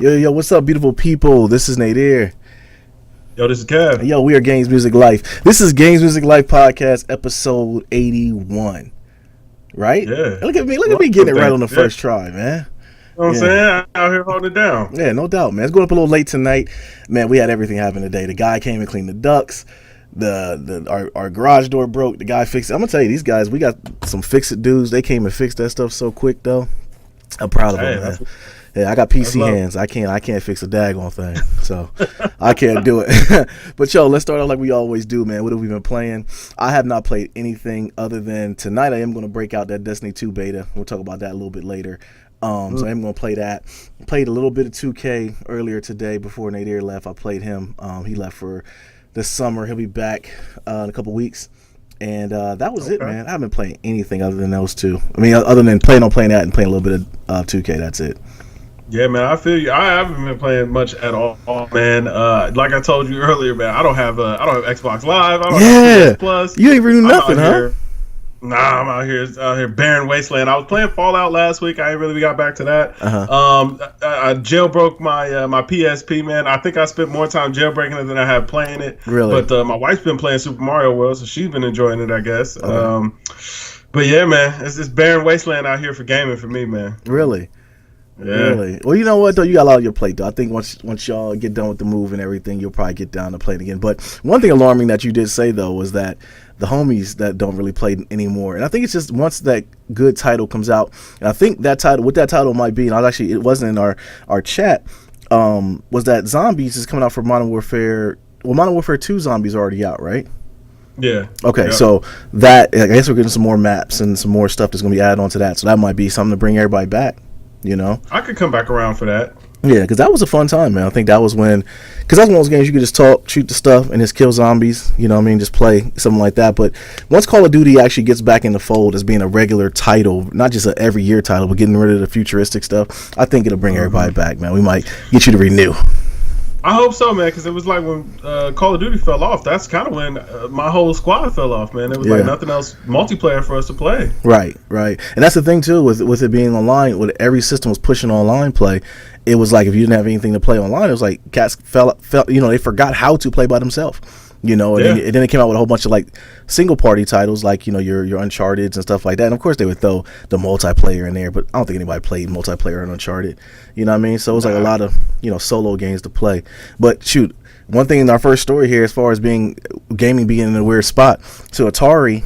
Yo, what's up, beautiful people? This is Nadir. Yo, this is Kev. Yo, we are Games Music Life. This is Games Music Life podcast, episode 81. Right? Yeah. Look at me getting it right on the first try, man. You know what I'm saying? Out here holding it down. Yeah, no doubt, man. It's going up a little late tonight. Man, we had everything happen today. The guy came and cleaned the ducts. Our garage door broke. The guy fixed it. I'm going to tell you, these guys, we got some fix-it dudes. They came and fixed that stuff so quick, though. I'm proud of them, man. Yeah, I got PC hands. I can't fix a daggone thing, so I can't do it. But yo, let's start off like we always do, man. What have we been playing? I have not played anything other than tonight. I am going to break out that Destiny 2 beta. We'll talk about that a little bit later. So I am going to play that. Played a little bit of 2K earlier today before Nadir left. I played him. He left for this summer. He'll be back in a couple weeks. And that was it, man. I haven't been playing anything other than those two. I mean, other than playing that and playing a little bit of 2K. That's it. Yeah, man, I feel you. I haven't been playing much at all, man. Like I told you earlier, man, I don't have Xbox Live. I don't have PS Plus. You ain't really nothing, huh? Nah, I'm out here barren wasteland. I was playing Fallout last week. I ain't really got back to that. I jailbroke my PSP, man. I think I spent more time jailbreaking it than I have playing it. Really? But my wife's been playing Super Mario World, so she's been enjoying it, I guess. But yeah, man, it's this barren wasteland out here for gaming for me, man. Really? Yeah. Really? Well, you know what, though? You got a lot on your plate, though. I think once y'all get done with the move and everything, you'll probably get down to playing again. But one thing alarming that you did say, though, was that the homies that don't really play anymore. And I think it's just once that good title comes out, and I think what that title might be, and it wasn't in our chat, was that Zombies is coming out for Modern Warfare. Well, Modern Warfare 2 Zombies are already out, right? Yeah. Okay, so that, I guess we're getting some more maps and some more stuff that's going to be added onto that. So that might be something to bring everybody back. You know, I could come back around for that. Yeah, because that was a fun time, man. I think that was because that's one of those games you could just talk, shoot the stuff, and just kill zombies. You know what I mean? Just play something like that. But once Call of Duty actually gets back in the fold as being a regular title, not just an every year title, but getting rid of the futuristic stuff, I think it'll bring everybody back, man. We might get you to renew. I hope so, man, because it was like when Call of Duty fell off. That's kind of when my whole squad fell off, man. It was like nothing else multiplayer for us to play. Right. And that's the thing, too, with it being online, with every system was pushing online play. It was like if you didn't have anything to play online, it was like cats fell they forgot how to play by themselves. You know, and then it came out with a whole bunch of like single party titles, like your Uncharted and stuff like that. And of course, they would throw the multiplayer in there, but I don't think anybody played multiplayer in Uncharted. You know what I mean? So it was like a lot of solo games to play. But shoot, one thing in our first story here, as far as gaming being in a weird spot, so Atari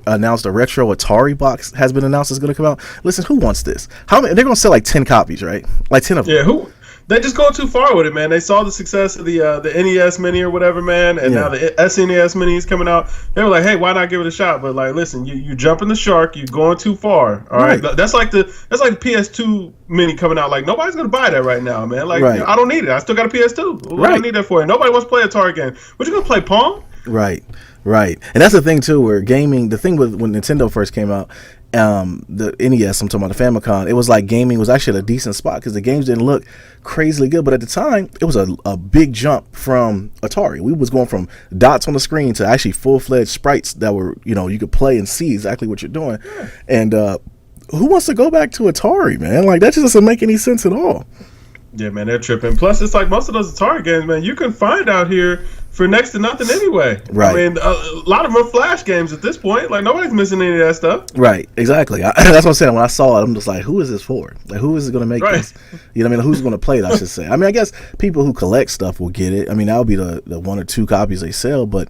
announced a retro Atari box has been announced is going to come out. Listen, who wants this? How many? They're going to sell like 10 copies, right? Like 10 of them. Yeah, who? They just going too far with it, man. They saw the success of the NES Mini or whatever, man, and now the SNES Mini is coming out. They were like, hey, why not give it a shot? But like, listen, you jumping the shark, you're going too far. All right, that's like the PS2 Mini coming out. Like nobody's gonna buy that right now, man. Like I don't need it. I still got a PS2. What do I need that for? Nobody wants to play a Atari game. What you gonna play Pong? Right. And that's the thing too, where gaming. The thing with when Nintendo first came out. The NES, I'm talking about the Famicom, it was like gaming was actually at a decent spot because the games didn't look crazily good, but at the time it was a big jump from Atari. We was going from dots on the screen to actually full-fledged sprites that were you could play and see exactly what you're doing. And who wants to go back to Atari, man? Like that just doesn't make any sense at all. Yeah, man, they're tripping. Plus, it's like most of those Atari games, man, you can find out here for next to nothing anyway. Right. I mean, a lot of them are Flash games at this point. Like, nobody's missing any of that stuff. Right, exactly. That's what I'm saying. When I saw it, I'm just like, who is this for? Like, who is going to make this? You know what I mean? Who's going to play it, I should say. I mean, I guess people who collect stuff will get it. I mean, that would be the one or two copies they sell, but...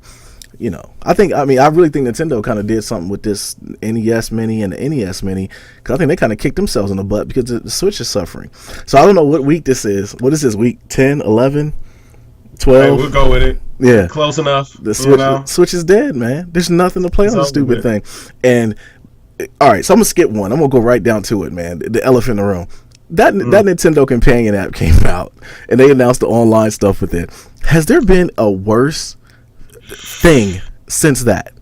I really think Nintendo kind of did something with this NES Mini and the NES Mini because I think they kind of kicked themselves in the butt because the Switch is suffering. So I don't know what week this is. What is this, week 10, 11, 12? Hey, we'll go with it. Yeah. Close enough. The Switch is dead, man. There's nothing to play on the stupid thing. And, all right, so I'm going to skip one. I'm going to go right down to it, man. The elephant in the room. That Nintendo Companion app came out, and they announced the online stuff with it. Has there been a worse thing since that?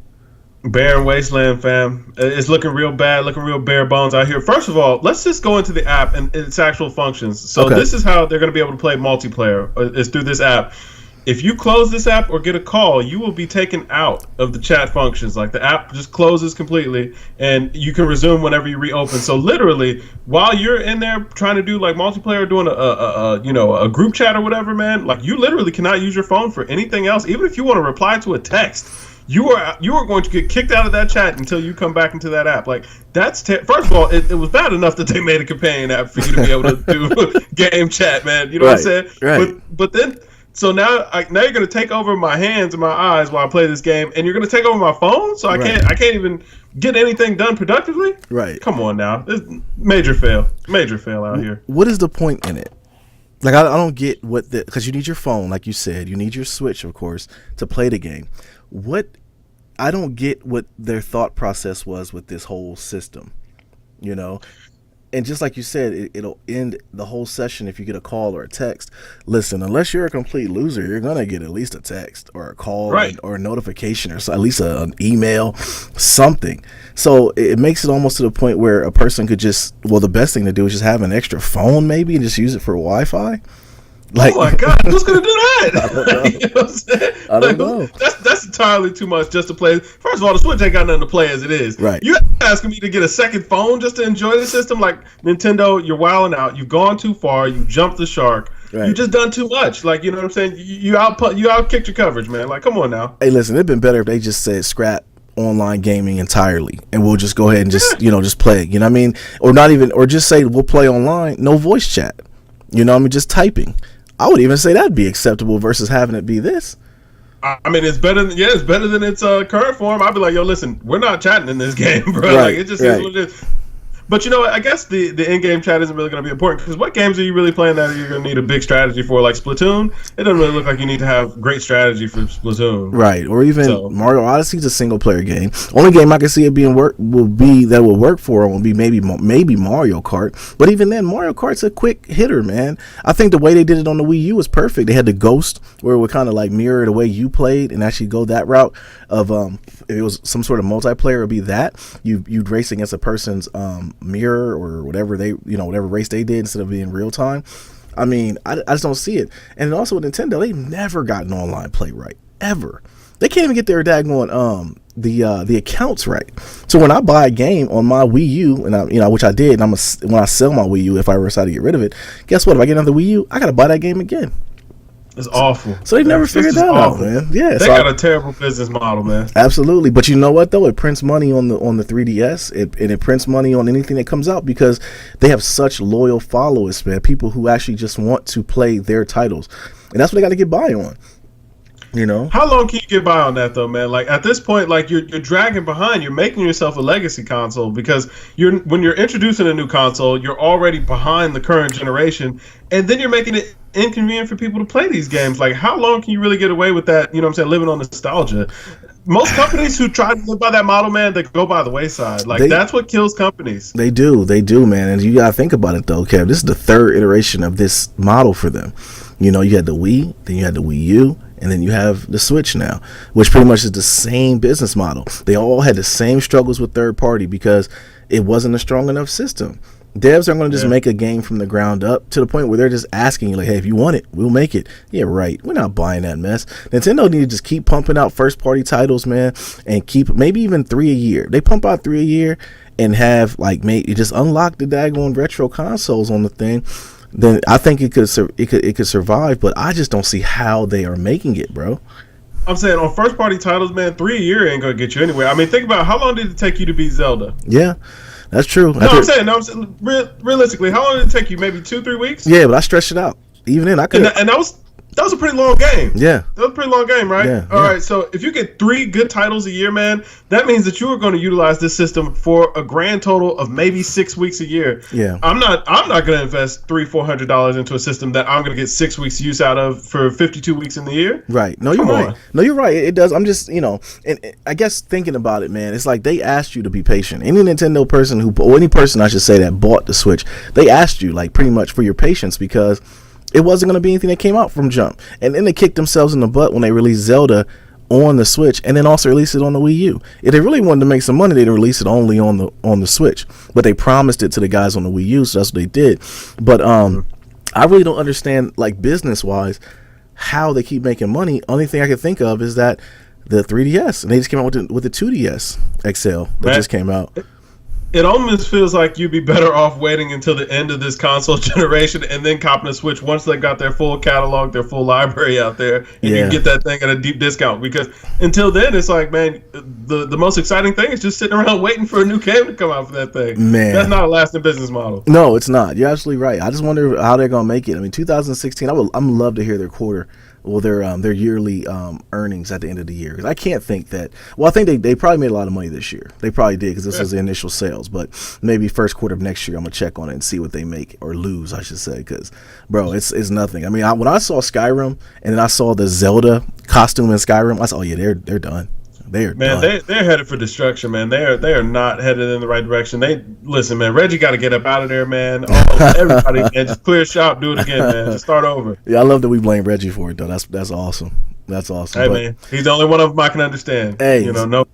Barren wasteland, fam. It's looking real bad, looking real bare bones out here. First of all, let's just go into the app and its actual functions. So this is how they're going to be able to play multiplayer is through this app. if you close this app or get a call, you will be taken out of the chat functions. Like the app just closes completely, and you can resume whenever you reopen. So literally, while you're in there trying to do like multiplayer, doing a group chat or whatever, man, like you literally cannot use your phone for anything else. Even if you want to reply to a text, you are going to get kicked out of that chat until you come back into that app. Like first of all, it was bad enough that they made a companion app for you to be able to do game chat, man. You know what I'm saying? Right. But then. So now you're gonna take over my hands and my eyes while I play this game, and you're gonna take over my phone, so I can't even get anything done productively. Right. Come on now, this major fail out here. What is the point in it? Like I don't get because you need your phone, like you said, you need your Switch, of course, to play the game. I don't get what their thought process was with this whole system, you know. And just like you said, it'll end the whole session if you get a call or a text. Listen, unless you're a complete loser, you're going to get at least a text or a call or a notification or at least an email, something. So it makes it almost to the point where a person could the best thing to do is just have an extra phone maybe and just use it for Wi-Fi. Like, oh my God, who's gonna do that? I don't know. You know what I'm saying? I don't know. That's entirely too much just to play. First of all, the Switch ain't got nothing to play as it is. Right. You asking me to get a second phone just to enjoy the system? Like Nintendo, you're wilding out. You've gone too far. You jumped the shark. Right. You just done too much. Like, you know what I'm saying? You out-kicked your coverage, man. Like, come on now. Hey, listen, it'd been better if they just said scrap online gaming entirely and we'll just go ahead and just play. You know what I mean? Or just say we'll play online, no voice chat. You know what I mean? Just typing. I would even say that'd be acceptable versus having it be this. I mean, it's better than its current form. I'd be like, yo, listen, we're not chatting in this game, bro. Right, like, it just is what it is. But you know what? I guess the in-game chat isn't really going to be important because what games are you really playing that you're going to need a big strategy for? Like Splatoon, it doesn't really look like you need to have great strategy for Splatoon. Right, or even Mario Odyssey is a single-player game. Only game I can see it being work will work for will be maybe Mario Kart. But even then, Mario Kart's a quick hitter, man. I think the way they did it on the Wii U was perfect. They had the Ghost where it would kind of like mirror the way you played and actually go that route of if it was some sort of multiplayer, it would be that you'd race against a person's mirror or whatever whatever race they did instead of being real time. I mean, I just don't see it. And also with Nintendo, they've never gotten online play right, ever. They can't even get their daggone the accounts right. So when I buy a game on my Wii U, and which I did, and when I sell my Wii U, if I ever decide to get rid of it, guess what? If I get another Wii U, I gotta buy that game again. It's awful. So they've never figured that out, man. Yeah, they got a terrible business model, man. Absolutely, but you know what though? It prints money on the 3DS. It prints money on anything that comes out because they have such loyal followers, man. People who actually just want to play their titles, and that's what they got to get by on. You know, how long can you get by on that though, man? Like at this point, like you're dragging behind. You're making yourself a legacy console because when you're introducing a new console, you're already behind the current generation, and then you're making it inconvenient for people to play these games. Like how long can you really get away with that? You know what I'm saying? Living on nostalgia. Most companies who try to live by that model, man, they go by the wayside. Like that's what kills companies. They do, man. And you gotta think about it though, Kev. This is the third iteration of this model for them. You know, you had the Wii, then you had the Wii U, and then you have the Switch now, which pretty much is the same business model. They all had the same struggles with third party because it wasn't a strong enough system. Devs are going to just make a game from the ground up to the point where they're just asking you, like, hey, if you want it, we'll make it. Yeah, right. We're not buying that mess. Nintendo need to just keep pumping out first-party titles, man, and keep maybe even 3 a year. They pump out 3 a year and have, like, just unlock the daggone retro consoles on the thing. Then I think it could survive, but I just don't see how they are making it, bro. I'm saying on first party titles, man, 3 a year ain't gonna get you anywhere. I mean, think about how long did it take you to beat Zelda? Yeah, that's true. I'm saying realistically, how long did it take you? Maybe 2-3 weeks? Yeah, but I stretched it out. Even then, I could. And that was a pretty long game. Yeah. That was a pretty long game, right? Yeah. All right, so if you get 3 good titles a year, man, that means that you are going to utilize this system for a grand total of maybe 6 weeks a year. Yeah. I'm not going to invest $300-400 into a system that I'm going to get 6 weeks use out of for 52 weeks in the year. Right. No, you're right. No, you're right. It does. I'm just, and I guess thinking about it, man, it's like they asked you to be patient. Any Nintendo person or any person, I should say, that bought the Switch, they asked you, like, pretty much for your patience because it wasn't going to be anything that came out from jump. And then they kicked themselves in the butt when they released Zelda on the Switch and then also released it on the Wii U. If they really wanted to make some money, they'd release it only on the Switch. But they promised it to the guys on the Wii U, so that's what they did. But I really don't understand, like, business-wise, how they keep making money. Only thing I can think of is that the 3DS, and they just came out with the 2DS XL that just came out. It almost feels like you'd be better off waiting until the end of this console generation and then copping a Switch once they got their full catalog, their full library out there, and you can get that thing at a deep discount. Because until then, it's like, man, the most exciting thing is just sitting around waiting for a new game to come out for that thing. Man, that's not a lasting business model. No, it's not. You're absolutely right. I just wonder how they're gonna make it. I mean, 2016. I'm love to hear their their yearly earnings at the end of the year. 'Cause I can't think that. Well, I think they probably made a lot of money this year. They probably did because this was the initial sales. But maybe first quarter of next year, I'm gonna check on it and see what they make or lose, I should say. Because, bro, it's nothing. I mean, when I saw Skyrim and then I saw the Zelda costume in Skyrim, I said, oh yeah, they're done. They're headed for destruction, man. They are not headed in the right direction. Listen, man. Reggie got to get up out of there, man. Everybody, man, just clear shop, do it again, man. Just start over. Yeah, I love that we blame Reggie for it, though. That's awesome. That's awesome. Hey, man, he's the only one of them I can understand. Hey, no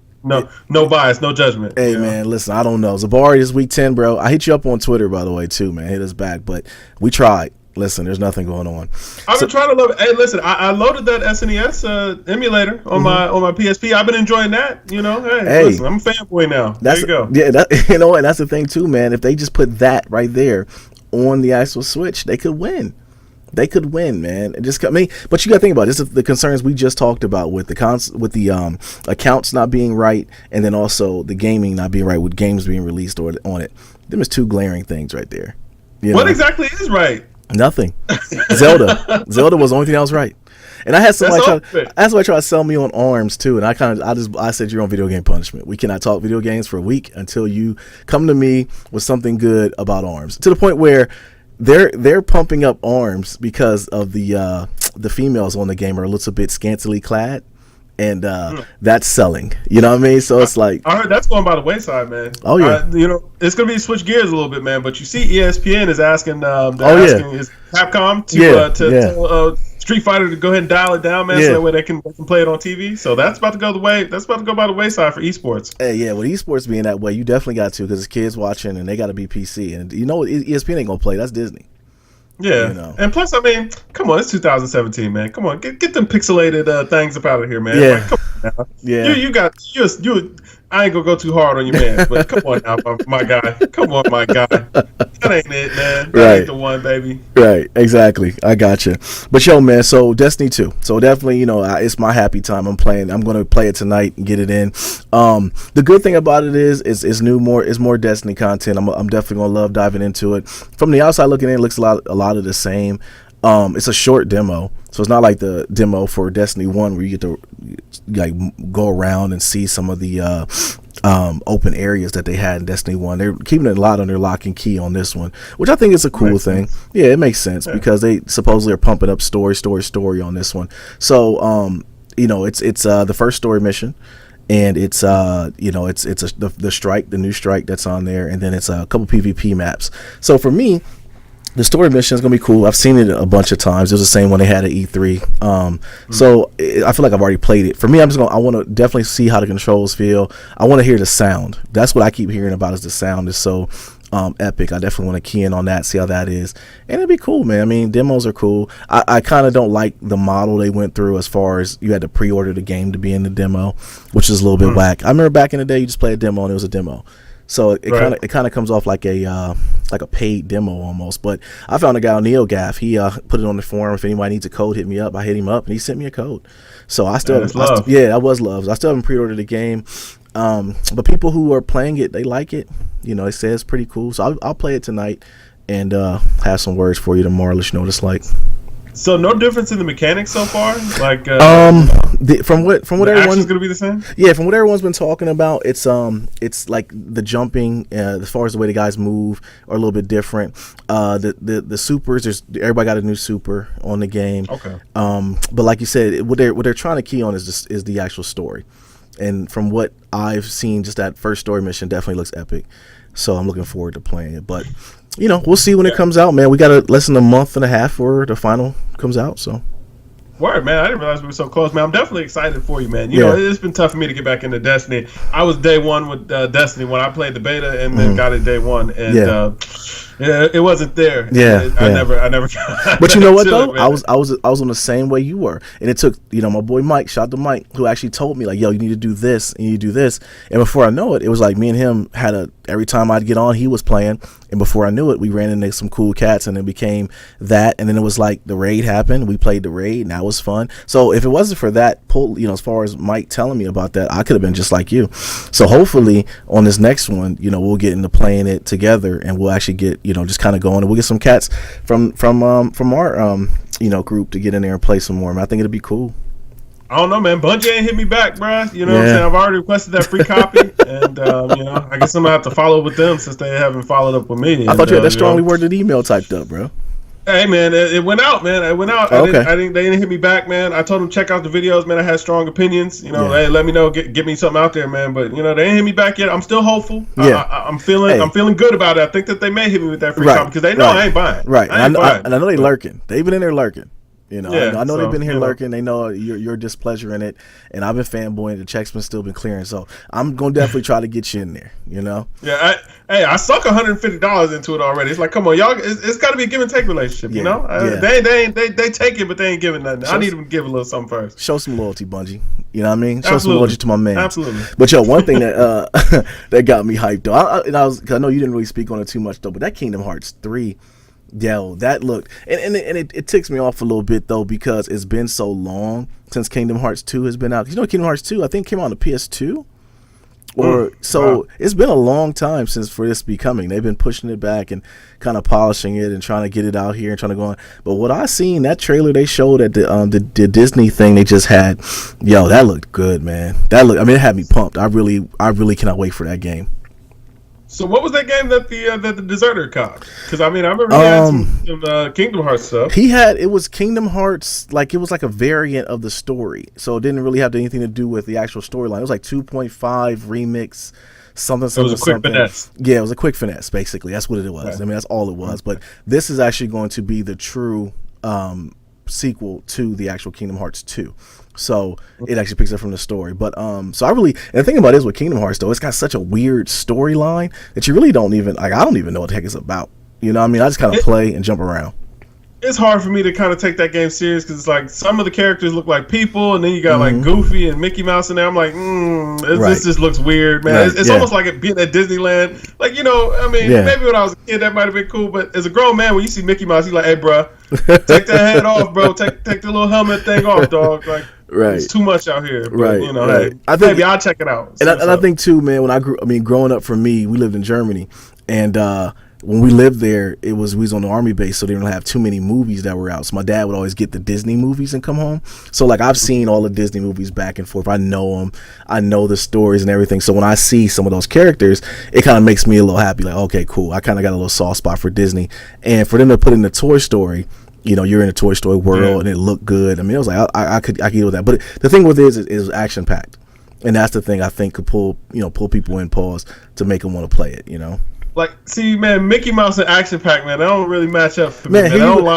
bias, no judgment. Hey, man, listen, I don't know. Zabari is week 10, bro. I hit you up on Twitter, by the way, too, man. Hit us back, but we tried. Listen, there's nothing going on. I've been trying to love it. Hey, listen, I loaded that SNES emulator on my PSP. I've been enjoying that. Hey, listen, I'm a fanboy now. There you go. Yeah, and that's the thing too, man. If they just put that right there on the actual Switch, they could win. They could win, man. But you got to think about it. This is the concerns we just talked about with the accounts not being right, and then also the gaming not being right with games being released on it. Them is two glaring things right there. What exactly is right? Nothing. Zelda was the only thing that was right. And I had somebody try to sell me on ARMS too, and I said you're on video game punishment. We cannot talk video games for a week until you come to me with something good about ARMS. To the point where they're pumping up ARMS because of the females on the game are a little bit scantily clad. And that's selling. You know what I mean? So it's like I heard that's going by the wayside, man. Oh yeah. It's gonna be switch gears a little bit, man. But you see, ESPN is asking, is Capcom to tell Street Fighter to go ahead and dial it down, man, so that way they can play it on TV. So that's about to go by the wayside for esports. Hey, yeah, with esports being that way, you definitely got to, because it's kids watching and they got to be PC, and ESPN ain't gonna play. That's Disney. Yeah, and plus, I mean, come on, it's 2017, man. Come on, get them pixelated things up out of here, man. Yeah, like, come on now. Yeah. You. I ain't gonna go too hard on your man, but come on now, my guy. Come on, my guy. That ain't it, man. That ain't the one, baby. Right, exactly. I gotcha. But yo, man, so Destiny 2. So definitely, it's my happy time. I'm gonna play it tonight and get it in. The good thing about it is it's more Destiny content. I'm definitely gonna love diving into it. From the outside looking in, it looks a lot of the same. It's a short demo, so it's not like the demo for Destiny 1 where you get to go around and see some of the open areas that they had in Destiny 1. They're keeping it a lot under lock and key on this one, which I think is a cool thing. Yeah, it makes sense because they supposedly are pumping up story on this one. So it's the first story mission. And it's the new strike that's on there, and then it's a couple PvP maps. So for me, the story mission is gonna be cool. I've seen it a bunch of times. It was the same one they had at E3. So I feel like I've already played it. For me, I want to definitely see how the controls feel. I want to hear the sound. That's what I keep hearing about, is the sound is so epic. I definitely want to key in on that, see how that is, and it'd be cool, man. I mean, demos are cool. I kind of don't like the model they went through as far as you had to pre-order the game to be in the demo, which is a little bit whack. I remember back in the day, you just play a demo and it was a demo. So it kind of comes off like a paid demo almost. But I found a guy on NeoGaf. He put it on the forum. If anybody needs a code, hit me up. I hit him up and he sent me a code. So I still that was love. I still haven't pre-ordered the game. But people who are playing it, they like it. They say it's pretty cool. So I'll play it tonight and have some words for you tomorrow. Let you know what it's like. So no difference in the mechanics so far. Like from what everyone's gonna be the same. Yeah, from what everyone's been talking about, it's like the jumping as far as the way the guys move are a little bit different. The supers, everybody got a new super on the game. Okay. But like you said, what they're trying to key on is the actual story. And from what I've seen, just that first story mission definitely looks epic. So I'm looking forward to playing it. But we'll see when it comes out, man. We got less than a month and a half before the final comes out. So, word, man. I didn't realize we were so close, man. I'm definitely excited for you, man. It's been tough for me to get back into Destiny. I was day one with Destiny when I played the beta and then got it day one. And Yeah, it wasn't there. Yeah, I yeah. never got But you know what to though? it, I man. was on the same way you were, and it took my boy Mike, shout out to Mike, who actually told me like, yo, you need to do this and you need to do this, and before I know it, it was like me and him had every time I'd get on, he was playing, and before I knew it, we ran into some cool cats, and it became that, and then it was like the raid happened, we played the raid, and that was fun. So if it wasn't for that pull, as far as Mike telling me about that, I could have been just like you. So hopefully on this next one, we'll get into playing it together, and we'll actually get just kind of going, and we'll get some cats from our group to get in there and play some more. Man, I think it'll be cool. I don't know, man. Bungie ain't hit me back, bruh. You know what I'm saying? I've already requested that free copy, and I guess I'm gonna have to follow up with them since they haven't followed up with me. I thought you had that strongly worded email typed up, bro. Hey, man, it went out, man. It went out. Oh, okay. They didn't hit me back, man. I told them check out the videos, man. I had strong opinions. Hey, let me know, get me something out there, man. But they ain't hit me back yet. I'm still hopeful. Yeah. I'm feeling good about it. I think that they may hit me with that free copy because they know I ain't buying. Right. I know they lurking. They've been in there lurking. I know they've been here lurking. They know your displeasure in it, and I've been fanboying. The check's still been clearing, so I'm gonna definitely try to get you in there. Yeah. I sunk $150 into it already. It's like, come on, y'all. It's got to be a give and take relationship. They take it, but they ain't giving nothing. I need them to give a little something first. Show some loyalty, Bungie. You know what I mean? Show Absolutely. some loyalty to my man. Absolutely. But one thing that that got me hyped though, I know you didn't really speak on it too much though, but that Kingdom Hearts 3. Yo, that looked and it ticks me off a little bit though because it's been so long since Kingdom Hearts 2 has been out. Kingdom Hearts 2 I think came out on the PS2 It's been a long time since for this to be coming. They've been pushing it back and kind of polishing it and trying to get it out here and trying to go on. But what I seen, that trailer they showed at the Disney thing they just had, yo, that looked good, man. It had me pumped. I really cannot wait for that game. So what was that game that the deserter caught? Because I remember he had some Kingdom Hearts stuff. It was Kingdom Hearts, it was like a variant of the story, so it didn't really have anything to do with the actual storyline. It was like 2.5 remix, something. It was a quick finesse. Yeah, it was a quick finesse. Basically, that's what it was. Right. That's all it was. But this is actually going to be the true sequel to the actual Kingdom Hearts 2. So it actually picks up from the story. But so I really, and the thing about it is with Kingdom Hearts though, it's got such a weird storyline that you really don't even I don't even know what the heck it's about. I just kind of play and jump around. It's hard for me to kind of take that game serious because it's like some of the characters look like people, and then you got like Goofy and Mickey Mouse in there. I'm like, this just looks weird, man. Right. It's almost like it being at Disneyland. Maybe when I was a kid that might have been cool, but as a grown man, when you see Mickey Mouse, you're like, hey, bro, take that head off, bro. Take the little helmet thing off, dog. Like, right. It's too much out here. But, right. Right. I think maybe I'll check it out. And I think too, man. When growing up for me, we lived in Germany, and when we lived there, we was on the army base, so they didn't have too many movies that were out. So my dad would always get the Disney movies and come home. So I've seen all the Disney movies back and forth. I know them. I know the stories and everything. So when I see some of those characters, it kind of makes me a little happy. Like, okay, cool. I kind of got a little soft spot for Disney, and for them to put in the Toy Story. You're in a Toy Story world and it looked good. It was like I could deal with that. But the thing with it is action packed, and that's the thing I think could pull people in pause to make them want to play it. Like, see, man, Mickey Mouse and Action Pack, man, that don't really match up for me. Man,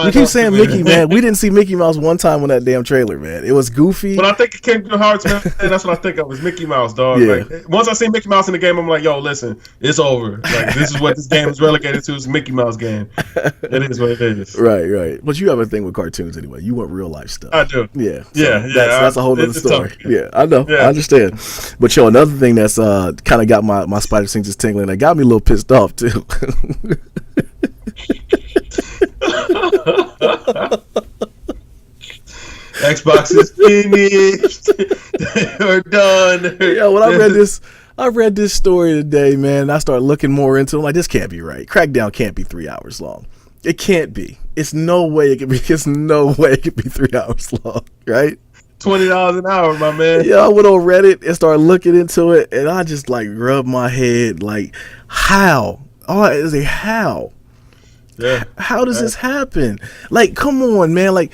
you keep saying Mickey, man. We didn't see Mickey Mouse one time on that damn trailer, man. It was Goofy. When I think of Kingdom Hearts, man, that's what I think of is Mickey Mouse, dog. Yeah. Like, once I see Mickey Mouse in the game, I'm like, yo, listen, it's over. Like, this is what this game is relegated to. It's a Mickey Mouse game. It is what it is. Right. But you have a thing with cartoons anyway. You want real life stuff. I do. Yeah. That's a whole other story. Tough. Yeah, I know. Yeah. I understand. But another thing that's kind of got my spider senses tingling. That got me a little pissed off too. Xbox is finished. They're done. When I read this story today, man, I started looking more into it. I'm like, this can't be right. Crackdown can't be 3 hours long. It can't be. It's no way it could be 3 hours long, right? $20 an hour, my man. Yeah, I went on Reddit and started looking into it, and I just rubbed my head like, how? Oh, is a how? Yeah. How does this happen? Come on, man.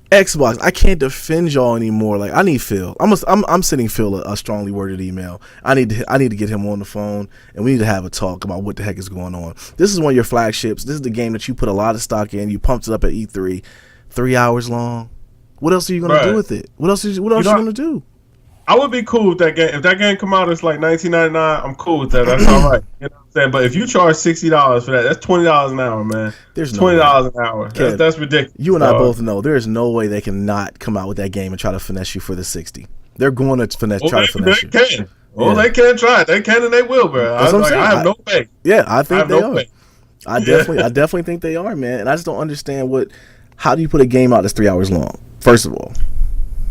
Xbox, I can't defend y'all anymore. I need Phil. I'm sending Phil a strongly worded email. I need to get him on the phone, and we need to have a talk about what the heck is going on. This is one of your flagships. This is the game that you put a lot of stock in. You pumped it up at E3. 3 hours long. What else are you gonna do with it? What else are you gonna do? I would be cool with that game. If that game come out, it's like $19.99. I'm cool with that. That's all right. You know what I'm saying? But if you charge $60 for that, that's $20 an hour, man. There's $20 an hour. Kev, that's ridiculous. You and I both know there is no way they can not come out with that game and try to finesse you for the 60. They're going to try to finesse you. They can. Oh, they can try it. They can and they will, bro. That's what I'm saying. I have no faith. Yeah, I think they are. I definitely think they are, man. And I just don't understand how do you put a game out that's 3 hours long? First of all.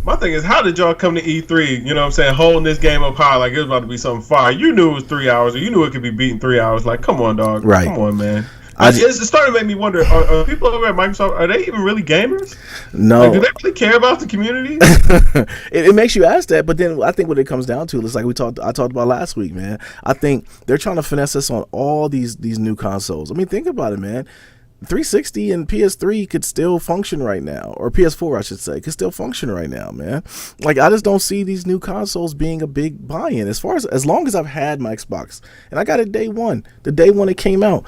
My thing is, how did y'all come to E3, you know what I'm saying, holding this game up high like it was about to be something fire? You knew it was 3 hours, or you knew it could be beaten 3 hours. Like, come on, dog. Right. Come on, man. It's starting to make me wonder, are people over at Microsoft, are they even really gamers? No. Like, do they really care about the community? It makes you ask that, but then I think what it comes down to is like I talked about last week, man. I think they're trying to finesse us on all these new consoles. I mean, think about it, man. 360 and PS3 could still function right now, or PS4 I should say, could still function right now, man. Like, I just don't see these new consoles being a big buy-in. As long as I've had my Xbox, and I got it the day one it came out.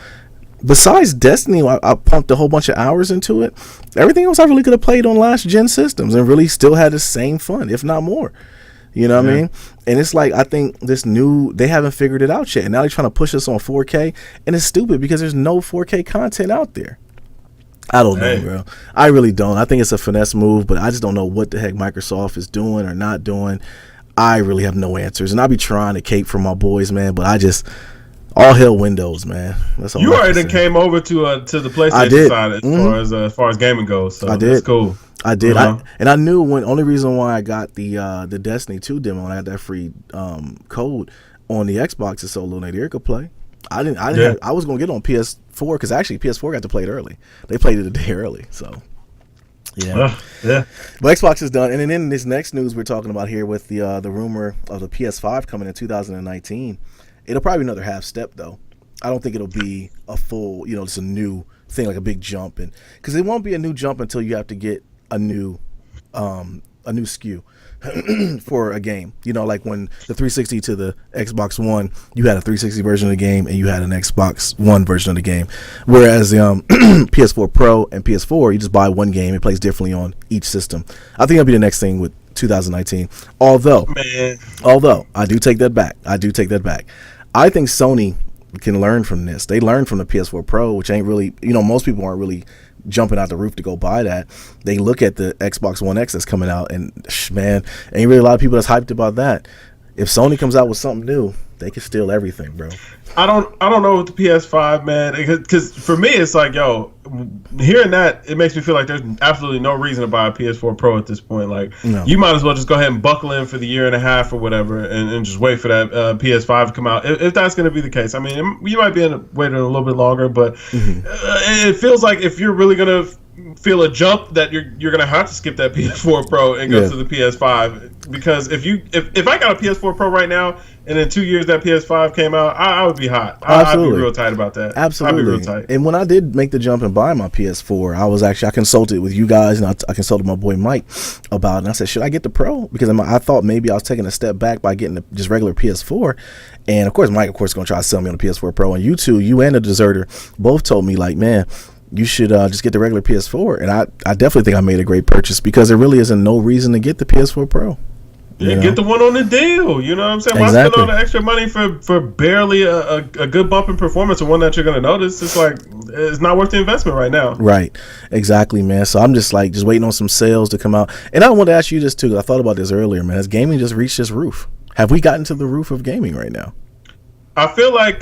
Besides Destiny, I pumped a whole bunch of hours into it. Everything else I really could have played on last gen systems and really still had the same fun, if not more. You know what I mean? And it's like, I think they haven't figured it out yet. And now they're trying to push us on 4K. And it's stupid because there's no 4K content out there. I don't know, bro. I really don't. I think it's a finesse move, but I just don't know what the heck Microsoft is doing or not doing. I really have no answers. And I be trying to cape for my boys, man, but all hell Windows, man. That's all. You already came over to the PlayStation side as far as gaming goes. So I did. That's cool. I did. I knew only reason why I got the Destiny 2 demo and I got that free code on the Xbox is so Lil Nadir could play. I was gonna get it on PS4 because actually PS4 got to play it early. They played it a day early, so yeah. But Xbox is done, and then in this next news we're talking about here with the rumor of the PS5 coming in 2019. It'll probably be another half step though. I don't think it'll be a full, it's a new thing like a big jump, and because it won't be a new jump until you have to get a new SKU for a game. Like when the 360 to the Xbox One, you had a 360 version of the game and you had an Xbox One version of the game. Whereas the PS4 Pro and PS4, you just buy one game. It plays differently on each system. I think that'll be the next thing with 2019. Although I do take that back. I think Sony can learn from this. They learned from the PS4 Pro, which ain't really, most people aren't really jumping out the roof to go buy that. They look at the Xbox One X that's coming out, and man, ain't really a lot of people that's hyped about that. If Sony comes out with something new, they can steal everything, bro. I don't know with the PS5, man, because for me it's like, hearing that, it makes me feel like there's absolutely no reason to buy a PS4 Pro at this point. Like, you might as well just go ahead and buckle in for the year and a half or whatever, and just wait for that PS5 to come out. If that's going to be the case, I mean, you might be waiting a little bit longer, but it feels like if you're really going to feel a jump, that you're gonna have to skip that PS4 Pro and go to the PS5, because if I got a PS4 Pro right now and in 2 years that PS5 came out, I would be hot. I'd be real tight about that. Absolutely. I'd be real tight. And when I did make the jump and buy my PS4, I consulted with you guys, and I consulted my boy Mike about it, and I said, should I get the Pro? Because I thought maybe I was taking a step back by getting the just regular PS4. And of course Mike is gonna try to sell me on the PS4 Pro, and you and the Deserter both told me, like, man, you should just get the regular PS4. And I definitely think I made a great purchase, because there really isn't no reason to get the PS4 Pro. Get the one on the deal. You know what I'm saying? Why spend all the extra money for barely a good bump in performance, and one that you're going to notice? It's like, it's not worth the investment right now. Right. Exactly, man. So I'm just waiting on some sales to come out. And I want to ask you this too, because I thought about this earlier, man. Has gaming just reached its roof? Have we gotten to the roof of gaming right now? I feel like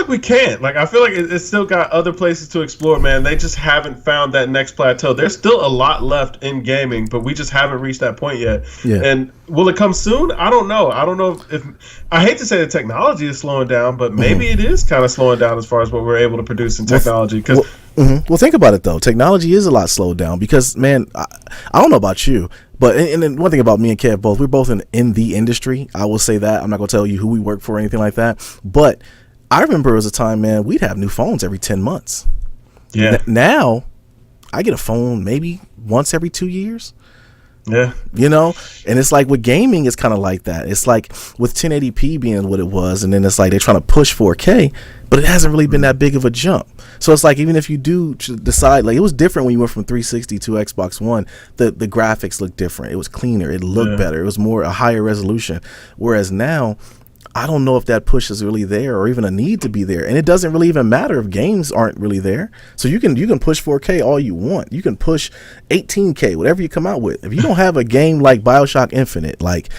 we can't. Like, I feel like it's still got other places to explore, man. They just haven't found that next plateau. There's still a lot left in gaming, but we just haven't reached that point yet. Yeah. And will it come soon? I don't know. I don't know if I hate to say the technology is slowing down, but maybe it is kind of slowing down as far as what we're able to produce in technology. Well, think about it though. Technology is a lot slowed down because, man, I don't know about you, but and then one thing about me and Kev, we're both in the industry. I will say that. I'm not gonna tell you who we work for or anything like that, but I remember it was a time, man, we'd have new phones every 10 months. Yeah. Now, I get a phone maybe once every 2 years. Yeah. You know, and it's like with gaming, it's kind of like that. It's like with 1080p being what it was, and then it's like they're trying to push 4K, but it hasn't really been that big of a jump. So it's like even if you do decide, like it was different when you went from 360 to Xbox One, the graphics looked different. It was cleaner. It looked better. It was more a higher resolution. Whereas now, I don't know if that push is really there or even a need to be there. And it doesn't really even matter if games aren't really there. So you can push 4K all you want. You can push 18K, whatever you come out with. If you don't have a game like BioShock Infinite, like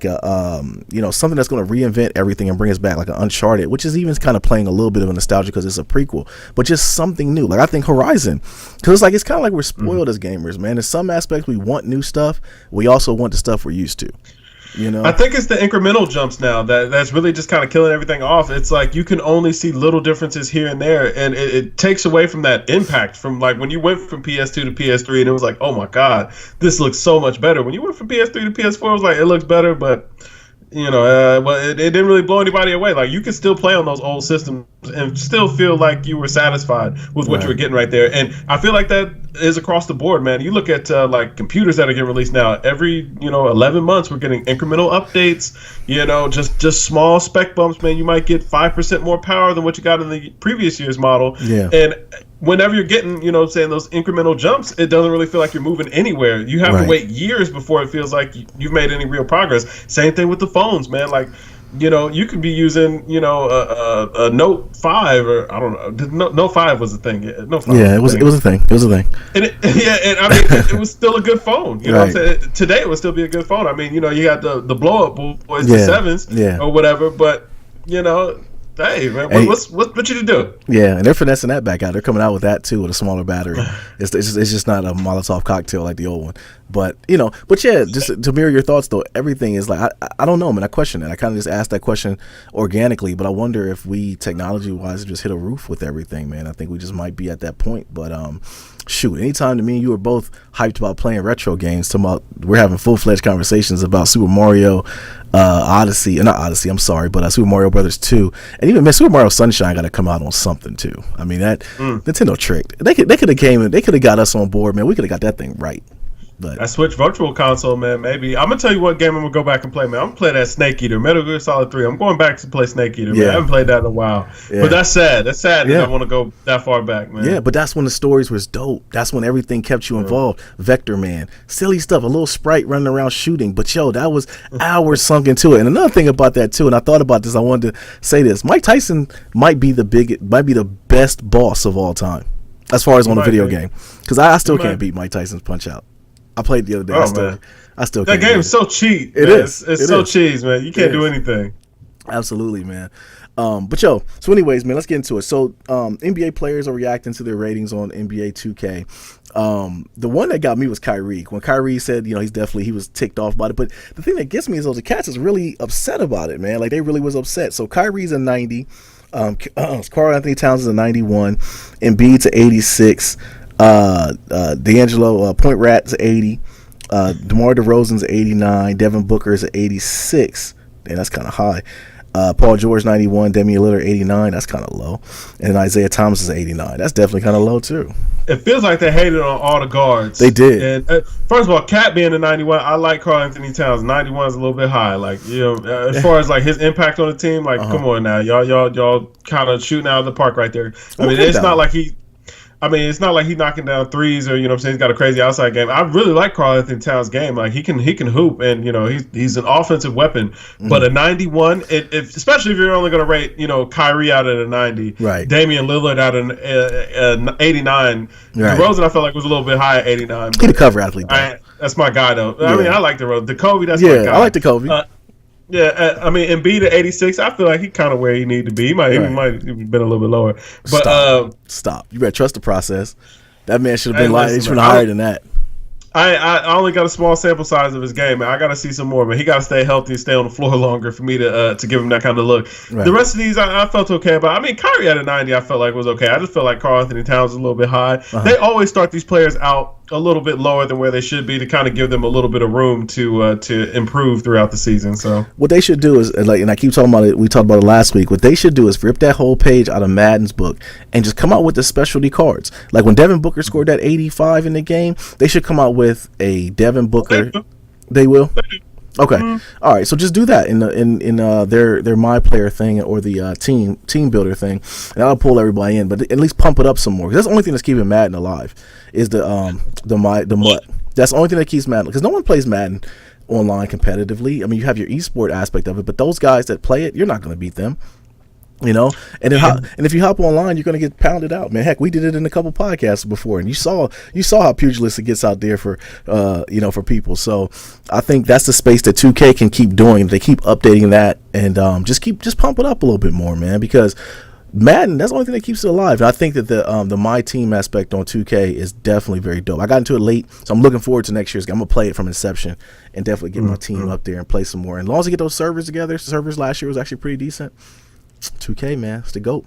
a something that's going to reinvent everything and bring us back, like an Uncharted, which is even kind of playing a little bit of a nostalgia because it's a prequel, but just something new. Like I think Horizon, because it's kind of like we're spoiled as gamers, man. In some aspects, we want new stuff. We also want the stuff we're used to. You know? I think it's the incremental jumps now that's really just kind of killing everything off. It's like you can only see little differences here and there, and it takes away from that impact from like when you went from PS2 to PS3 and it was like, oh my God, this looks so much better. When you went from PS3 to PS4, it was like, it looks better, but it didn't really blow anybody away. Like you could still play on those old systems and still feel like you were satisfied with what you were getting right there. And I feel like that is across the board, man. You look at like computers that are getting released now. Every 11 months, we're getting incremental updates. Just small spec bumps, man. You might get 5% more power than what you got in the previous year's model. Yeah. And whenever you're getting, saying those incremental jumps, it doesn't really feel like you're moving anywhere. You have to wait years before it feels like you've made any real progress. Same thing with the phones, man. Like, you could be using, a Note 5 or I don't know. Note 5 was a thing. Note 5 it was a thing. It was a thing. And and I mean, it was still a good phone. You know what I'm saying? Today it would still be a good phone. I mean, you got the blow up boys, the 7s or whatever, but hey man, what you do? Yeah, and they're finessing that back out. They're coming out with that too, with a smaller battery. It's just not a Molotov cocktail like the old one. But just to mirror your thoughts though, everything is like I don't know, man. I question it. I kind of just asked that question organically, but I wonder if we technology wise just hit a roof with everything, man. I think we just might be at that point. But shoot, anytime to me and you were both hyped about playing retro games, we're having full-fledged conversations about Super Mario but Super Mario Brothers 2, and even Super Mario Sunshine got to come out on something too. I mean that Nintendo tricked. They could have got us on board, man. We could have got that thing right. But I Switch Virtual Console, man. Maybe I'm gonna tell you what game I'm gonna go back and play, man. I'm gonna play that Snake Eater, Metal Gear Solid 3. I'm going back to play Snake Eater, man. I haven't played that in a while, but that's sad. That's sad that I want to go that far back, man. Yeah, but that's when the stories was dope. That's when everything kept you involved. Vector Man, silly stuff, a little sprite running around shooting, but that was hours sunk into it. And another thing about that too, and I thought about this, I wanted to say this: Mike Tyson might be the best boss of all time, as far as on a video game, because I still can't beat Mike Tyson's Punch Out. I played the other day. I still that can't. That game is so cheap. It is. It's so cheese, man. You can't do anything. Absolutely, man. So anyways, man, let's get into it. So NBA players are reacting to their ratings on NBA 2K. The one that got me was Kyrie. When Kyrie said, he was ticked off about it. But the thing that gets me is the Cats is really upset about it, man. Like they really was upset. So Kyrie's a 90. Karl Anthony Towns is a 91. Embiid's a 86. D'Angelo Point Rat's 80. DeMar DeRozan's 89. Devin Booker's 86. Damn, that's kind of high. Paul George 91. Damian Lillard 89. That's kind of low. And Isaiah Thomas is 89. That's definitely kind of low too. It feels like they hated on all the guards. They did. And first of all, Cat being a 91, I like Karl Anthony Towns. 91 is a little bit high. Like as far as like his impact on the team, like come on now, y'all kind of shooting out of the park right there. I mean, it's not like he's knocking down threes or he's got a crazy outside game. I really like Karl Anthony Towns' game. Like he can hoop and he's an offensive weapon. But a 91, especially if you're only going to rate Kyrie out at a 90, right? Damian Lillard out at an 89. Right. DeRozan I felt like was a little bit high at 89. He's a cover athlete. That's my guy though. I mean I like DeRozan. DeKobe, that's my guy. I like DeKobe. Embiid at 86, I feel like he kind of where he need to be. He might have been a little bit lower. But Stop. You better trust the process. That man should have been higher than that. I only got a small sample size of his game, man. I got to see some more, man. He got to stay healthy and stay on the floor longer for me to give him that kind of look. Right. The rest of these, I felt okay about. I mean, Kyrie at a 90, I felt like was okay. I just felt like Karl Anthony Towns was a little bit high. They always start these players out a little bit lower than where they should be to kind of give them a little bit of room to improve throughout the season. So what they should do is, like, and I keep talking about it, we talked about it last week, what they should do is rip that whole page out of Madden's book and just come out with the specialty cards. Like when Devin Booker scored that 85 in the game, they should come out with a Devin Booker. They will? Okay. All right. So just do that in their My Player thing or the team builder thing, and I'll pull everybody in. But at least pump it up some more, because that's the only thing that's keeping Madden alive is the MUT. That's the only thing that keeps Madden, because no one plays Madden online competitively. I mean, you have your esport aspect of it, but those guys that play it, you're not going to beat them. You know, and if you hop online, you're gonna get pounded out, man. Heck, we did it in a couple podcasts before, and you saw how pugilist it gets out there for for people. So I think that's the space that 2K can keep doing. They keep updating that and just pump it up a little bit more, man. Because Madden, that's the only thing that keeps it alive. And I think that the My Team aspect on 2K is definitely very dope. I got into it late, so I'm looking forward to next year's game. I'm gonna play it from inception and definitely get my team up there and play some more. And as long as I get those servers together, servers last year was actually pretty decent. 2K, man, it's the GOAT.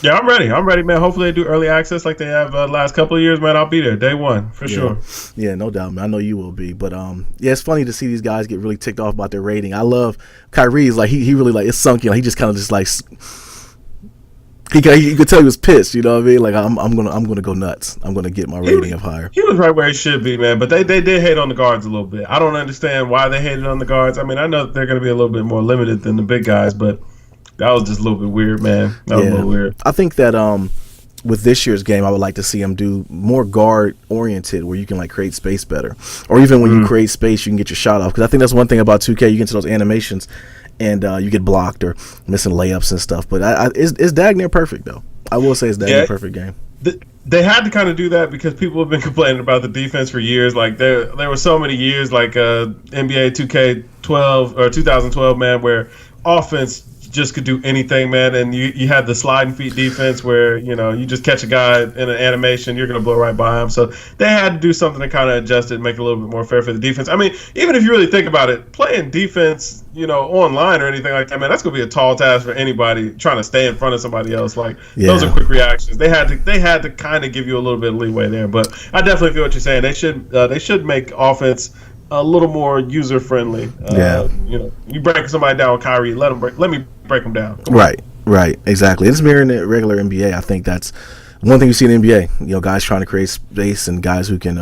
Yeah, I'm ready, man. Hopefully they do early access like they have last couple of years, man. I'll be there day one for sure. Yeah, no doubt, man. I know you will be. But yeah, it's funny to see these guys get really ticked off about their rating. I love Kyrie's, like he really, like, it's sunk, he just kind of just like you could tell he was pissed, you know what I mean? Like I'm gonna go nuts. I'm gonna get my rating up higher. He was right where he should be, man. But they did hate on the guards a little bit. I don't understand why they hated on the guards. I mean, I know they're gonna be a little bit more limited than the big guys, but that was just a little bit weird, man. That was a little weird. I think that with this year's game, I would like to see them do more guard oriented, where you can like create space better, or even when you create space, you can get your shot off. Because I think that's one thing about 2K. You get into those animations, and you get blocked or missing layups and stuff. But it's dag near perfect though. I will say it's dag near perfect game. They had to kind of do that because people have been complaining about the defense for years. Like there were so many years, like NBA 2K12 or 2012, man, where offense just could do anything, man, and you had the sliding feet defense where you just catch a guy in an animation, you're gonna blow right by him. So they had to do something to kind of adjust it, make it a little bit more fair for the defense. I mean, even if you really think about it, playing defense, online or anything like that, man, that's gonna be a tall task for anybody trying to stay in front of somebody else. Like those are quick reactions. They had to kind of give you a little bit of leeway there. But I definitely feel what you're saying. They should make offense a little more user friendly. You break somebody down with Kyrie, let me break them down. Right, exactly. It's mirroring the regular NBA. I think that's one thing you see in the NBA. Guys trying to create space and guys who can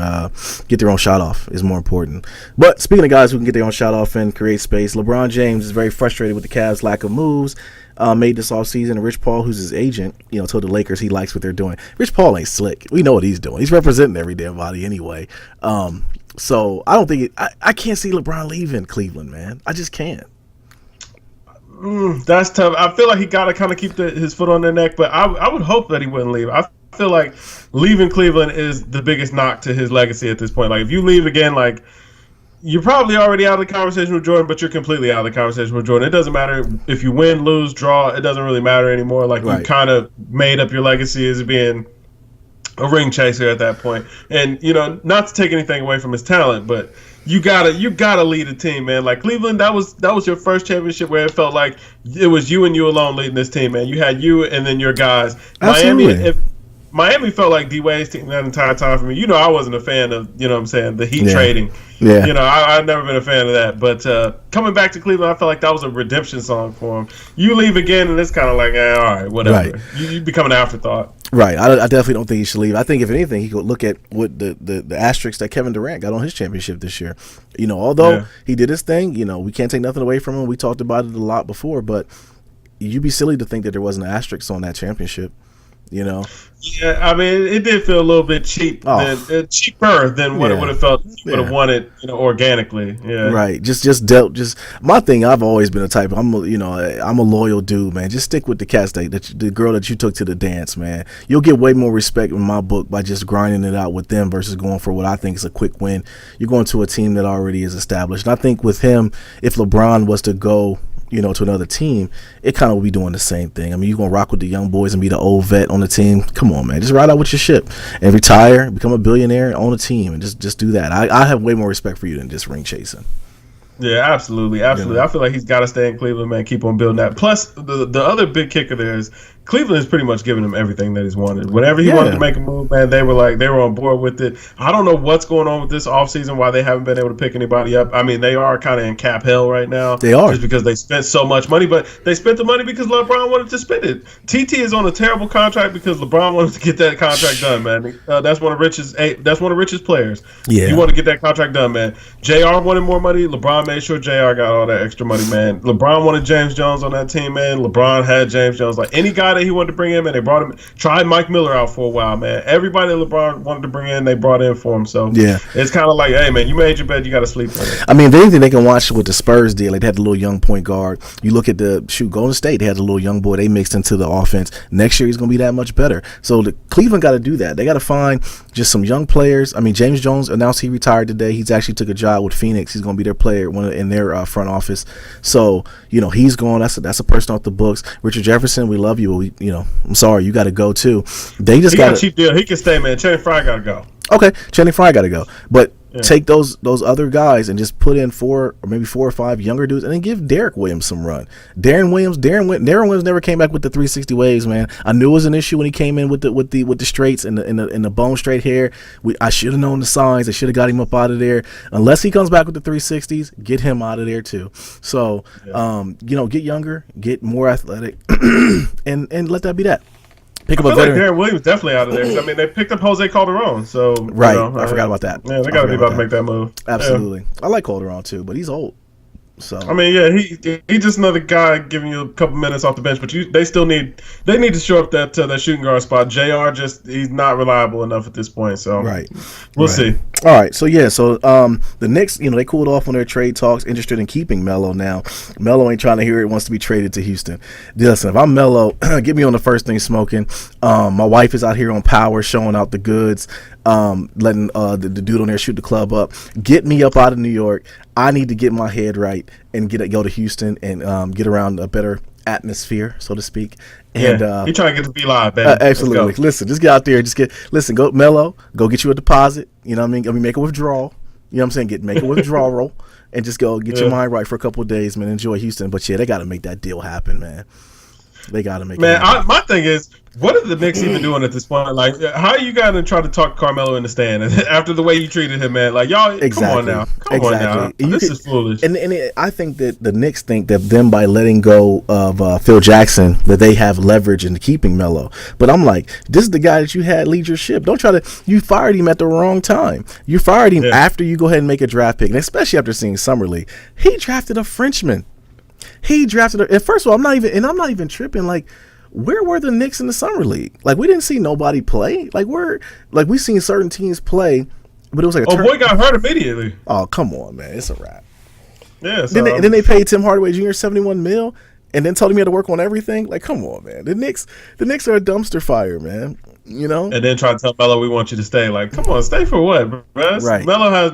get their own shot off is more important. But speaking of guys who can get their own shot off and create space, LeBron James is very frustrated with the Cavs' lack of moves made this offseason. And Rich Paul, who's his agent, told the Lakers he likes what they're doing. Rich Paul ain't slick. We know what he's doing. He's representing every damn body anyway. So I don't think I can't see LeBron leaving Cleveland, man. I just can't. That's tough. I feel like he got to kind of keep his foot on their neck, but I would hope that he wouldn't leave. I feel like leaving Cleveland is the biggest knock to his legacy at this point. Like if you leave again, like you're probably already out of the conversation with Jordan, but you're completely out of the conversation with Jordan. It doesn't matter if you win, lose, draw. It doesn't really matter anymore. Like you kind of made up your legacy as being a ring chaser at that point. And not to take anything away from his talent, but you gotta lead a team, man. Like Cleveland, that was your first championship where it felt like it was you and you alone leading this team, man. You had you and then your guys. Absolutely. Miami felt like D-Wade's team that entire time for me. I wasn't a fan of, the Heat trading. Yeah. I've never been a fan of that. But coming back to Cleveland, I felt like that was a redemption song for him. You leave again, and it's kind of like, all right, whatever. Right. You become an afterthought. Right. I definitely don't think he should leave. I think, if anything, he could look at what the asterisks that Kevin Durant got on his championship this year. Although he did his thing, we can't take nothing away from him. We talked about it a lot before, but you'd be silly to think that there wasn't an asterisk on that championship. Yeah, I mean, it did feel a little bit cheaper than what it would have felt if you would have won it, organically. Yeah, right. Just my thing. I've always been a type. I'm a loyal dude, man. Just stick with the cats the girl that you took to the dance, man. You'll get way more respect in my book by just grinding it out with them versus going for what I think is a quick win. You're going to a team that already is established, and I think with him, if LeBron was to go to another team, it kind of will be doing the same thing. I mean, you're going to rock with the young boys and be the old vet on the team. Come on, man. Just ride out with your ship and retire, become a billionaire, own a team, and just do that. I have way more respect for you than just ring chasing. Yeah, absolutely. I feel like he's got to stay in Cleveland, man. Keep on building that. Plus, the other big kicker there is Cleveland is pretty much giving him everything that he's wanted. Whenever he wanted to make a move, man, they were on board with it. I don't know what's going on with this offseason, why they haven't been able to pick anybody up. I mean, they are kind of in cap hell right now. They are. Just because they spent so much money, but they spent the money because LeBron wanted to spend it. TT is on a terrible contract because LeBron wanted to get that contract done, man. That's one of Rich's players. Yeah. You want to get that contract done, man. JR wanted more money. LeBron made sure JR got all that extra money, man. LeBron wanted James Jones on that team, man. LeBron had James Jones. Like any guy that he wanted to bring in, and they brought him. Tried Mike Miller out for a while, man. Everybody that LeBron wanted to bring in, they brought in for him. So yeah, it's kind of like, hey, man, you made your bed, you got to sleep on it. I mean, if anything, they can watch what the Spurs did. Like they had the little young point guard. You look at Golden State. They had the little young boy. They mixed into the offense. Next year, he's going to be that much better. So the Cleveland got to do that. They got to find just some young players. I mean, James Jones announced he retired today. He's actually took a job with Phoenix. He's going to be their player in their front office. So he's going. That's a person off the books. Richard Jefferson, we love you, but I'm sorry, you got to go too. They just got a cheap deal. He can stay, man. Channing Frye got to go. Okay, Channing Frye got to go, but. Yeah. Take those other guys and just put in 4 or 5 younger dudes, and then give Derek Williams some run. Darren Williams never came back with the 360 waves, man. I knew it was an issue when he came in with the straights and the bone straight hair. I should have known the signs. I should have got him up out of there. Unless he comes back with the 360s, get him out of there too. So, get younger, get more athletic, and let that be that. Pick up a veteran. Like Darren Williams definitely out of there. I mean, they picked up Jose Calderon, so right. I forgot about that. Yeah, they got to be about to make that move. Absolutely, yeah. I like Calderon too, but he's old. So I mean, yeah, he's just another guy giving you a couple minutes off the bench, but they still need to shore up that shooting guard spot. JR he's not reliable enough at this point, so right, we'll see. All right, so the Knicks, they cooled off on their trade talks, interested in keeping Melo now. Melo ain't trying to hear it, wants to be traded to Houston. Listen, if I'm Melo, get me on the first thing smoking. My wife is out here on Power showing out the goods, letting the dude on there shoot the club up. Get me up out of New York. I need to get my head right and go to Houston and get around a better atmosphere, so to speak. And he trying to get to be live, man. Absolutely. Listen, just get out there. Go Melo. Go get you a deposit. You know what I mean? I mean, make a withdrawal. You know what I'm saying? Make a withdrawal and just go get your mind right for a couple of days, man. Enjoy Houston. But yeah, they got to make that deal happen, man. They got to make it happen. My thing is, what are the Knicks even doing at this point? Like, how are you guys trying to talk Carmelo in the stand after the way you treated him, man? Like, y'all, come on now. Come on now. This is foolish. And I think that the Knicks think that them by letting go of Phil Jackson, that they have leverage in keeping Melo. But I'm like, this is the guy that you had lead your ship. Don't try to. You fired him at the wrong time. You fired him after you go ahead and make a draft pick, and especially after seeing Summer League. He drafted a Frenchman. And first of all, I'm not even tripping. Like, where were the Knicks in the summer league? Like, we didn't see nobody play. We seen certain teams play, but it was like boy got hurt immediately. Oh, come on, man, it's a wrap. Yeah. So, then they paid Tim Hardaway Jr. $71 million, and then told him he had to work on everything. Like, come on, man. The Knicks are a dumpster fire, man. And then try to tell Melo we want you to stay. Like, come on, stay for what, bro? Right. Melo has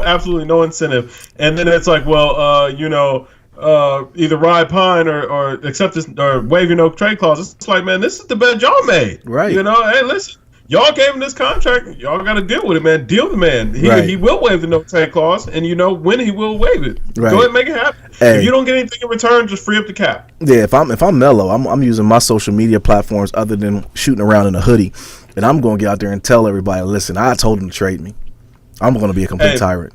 absolutely no incentive. And then it's like, well, either ride pine or accept this or waive your no trade clause. It's like, man, this is the bet y'all made. Right. Hey, listen, y'all gave him this contract. Y'all got to deal with it, man. Deal with the man. He will waive the no trade clause, and when he will waive it. Right. Go ahead and make it happen. Hey. If you don't get anything in return, just free up the cap. Yeah, if I'm Melo, I'm using my social media platforms other than shooting around in a hoodie, and I'm going to get out there and tell everybody, listen, I told him to trade me. I'm going to be a complete tyrant.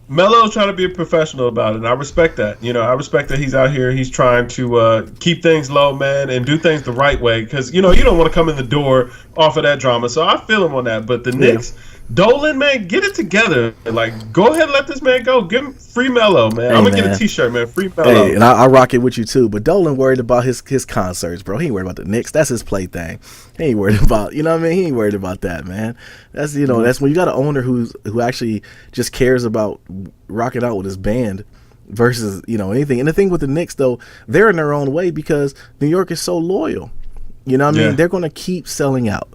Melo's trying to be a professional about it, and I respect that. I respect that he's out here. He's trying to keep things low, man, and do things the right way. Because, you don't want to come in the door off of that drama. So I feel him on that. But the Knicks, Dolan, man, get it together. Like, go ahead and let this man go. Give him free Melo, man. Hey, I'm going to get a T-shirt, man. Free Melo. Hey, and I rock it with you, too. But Dolan worried about his concerts, bro. He ain't worried about the Knicks. That's his plaything. He ain't worried about, you know what I mean? He ain't worried about that, man. That's, that's when you got an owner who actually just cares about rocking out with his band versus, anything. And the thing with the Knicks, though, they're in their own way because New York is so loyal. You know what I mean? They're going to keep selling out.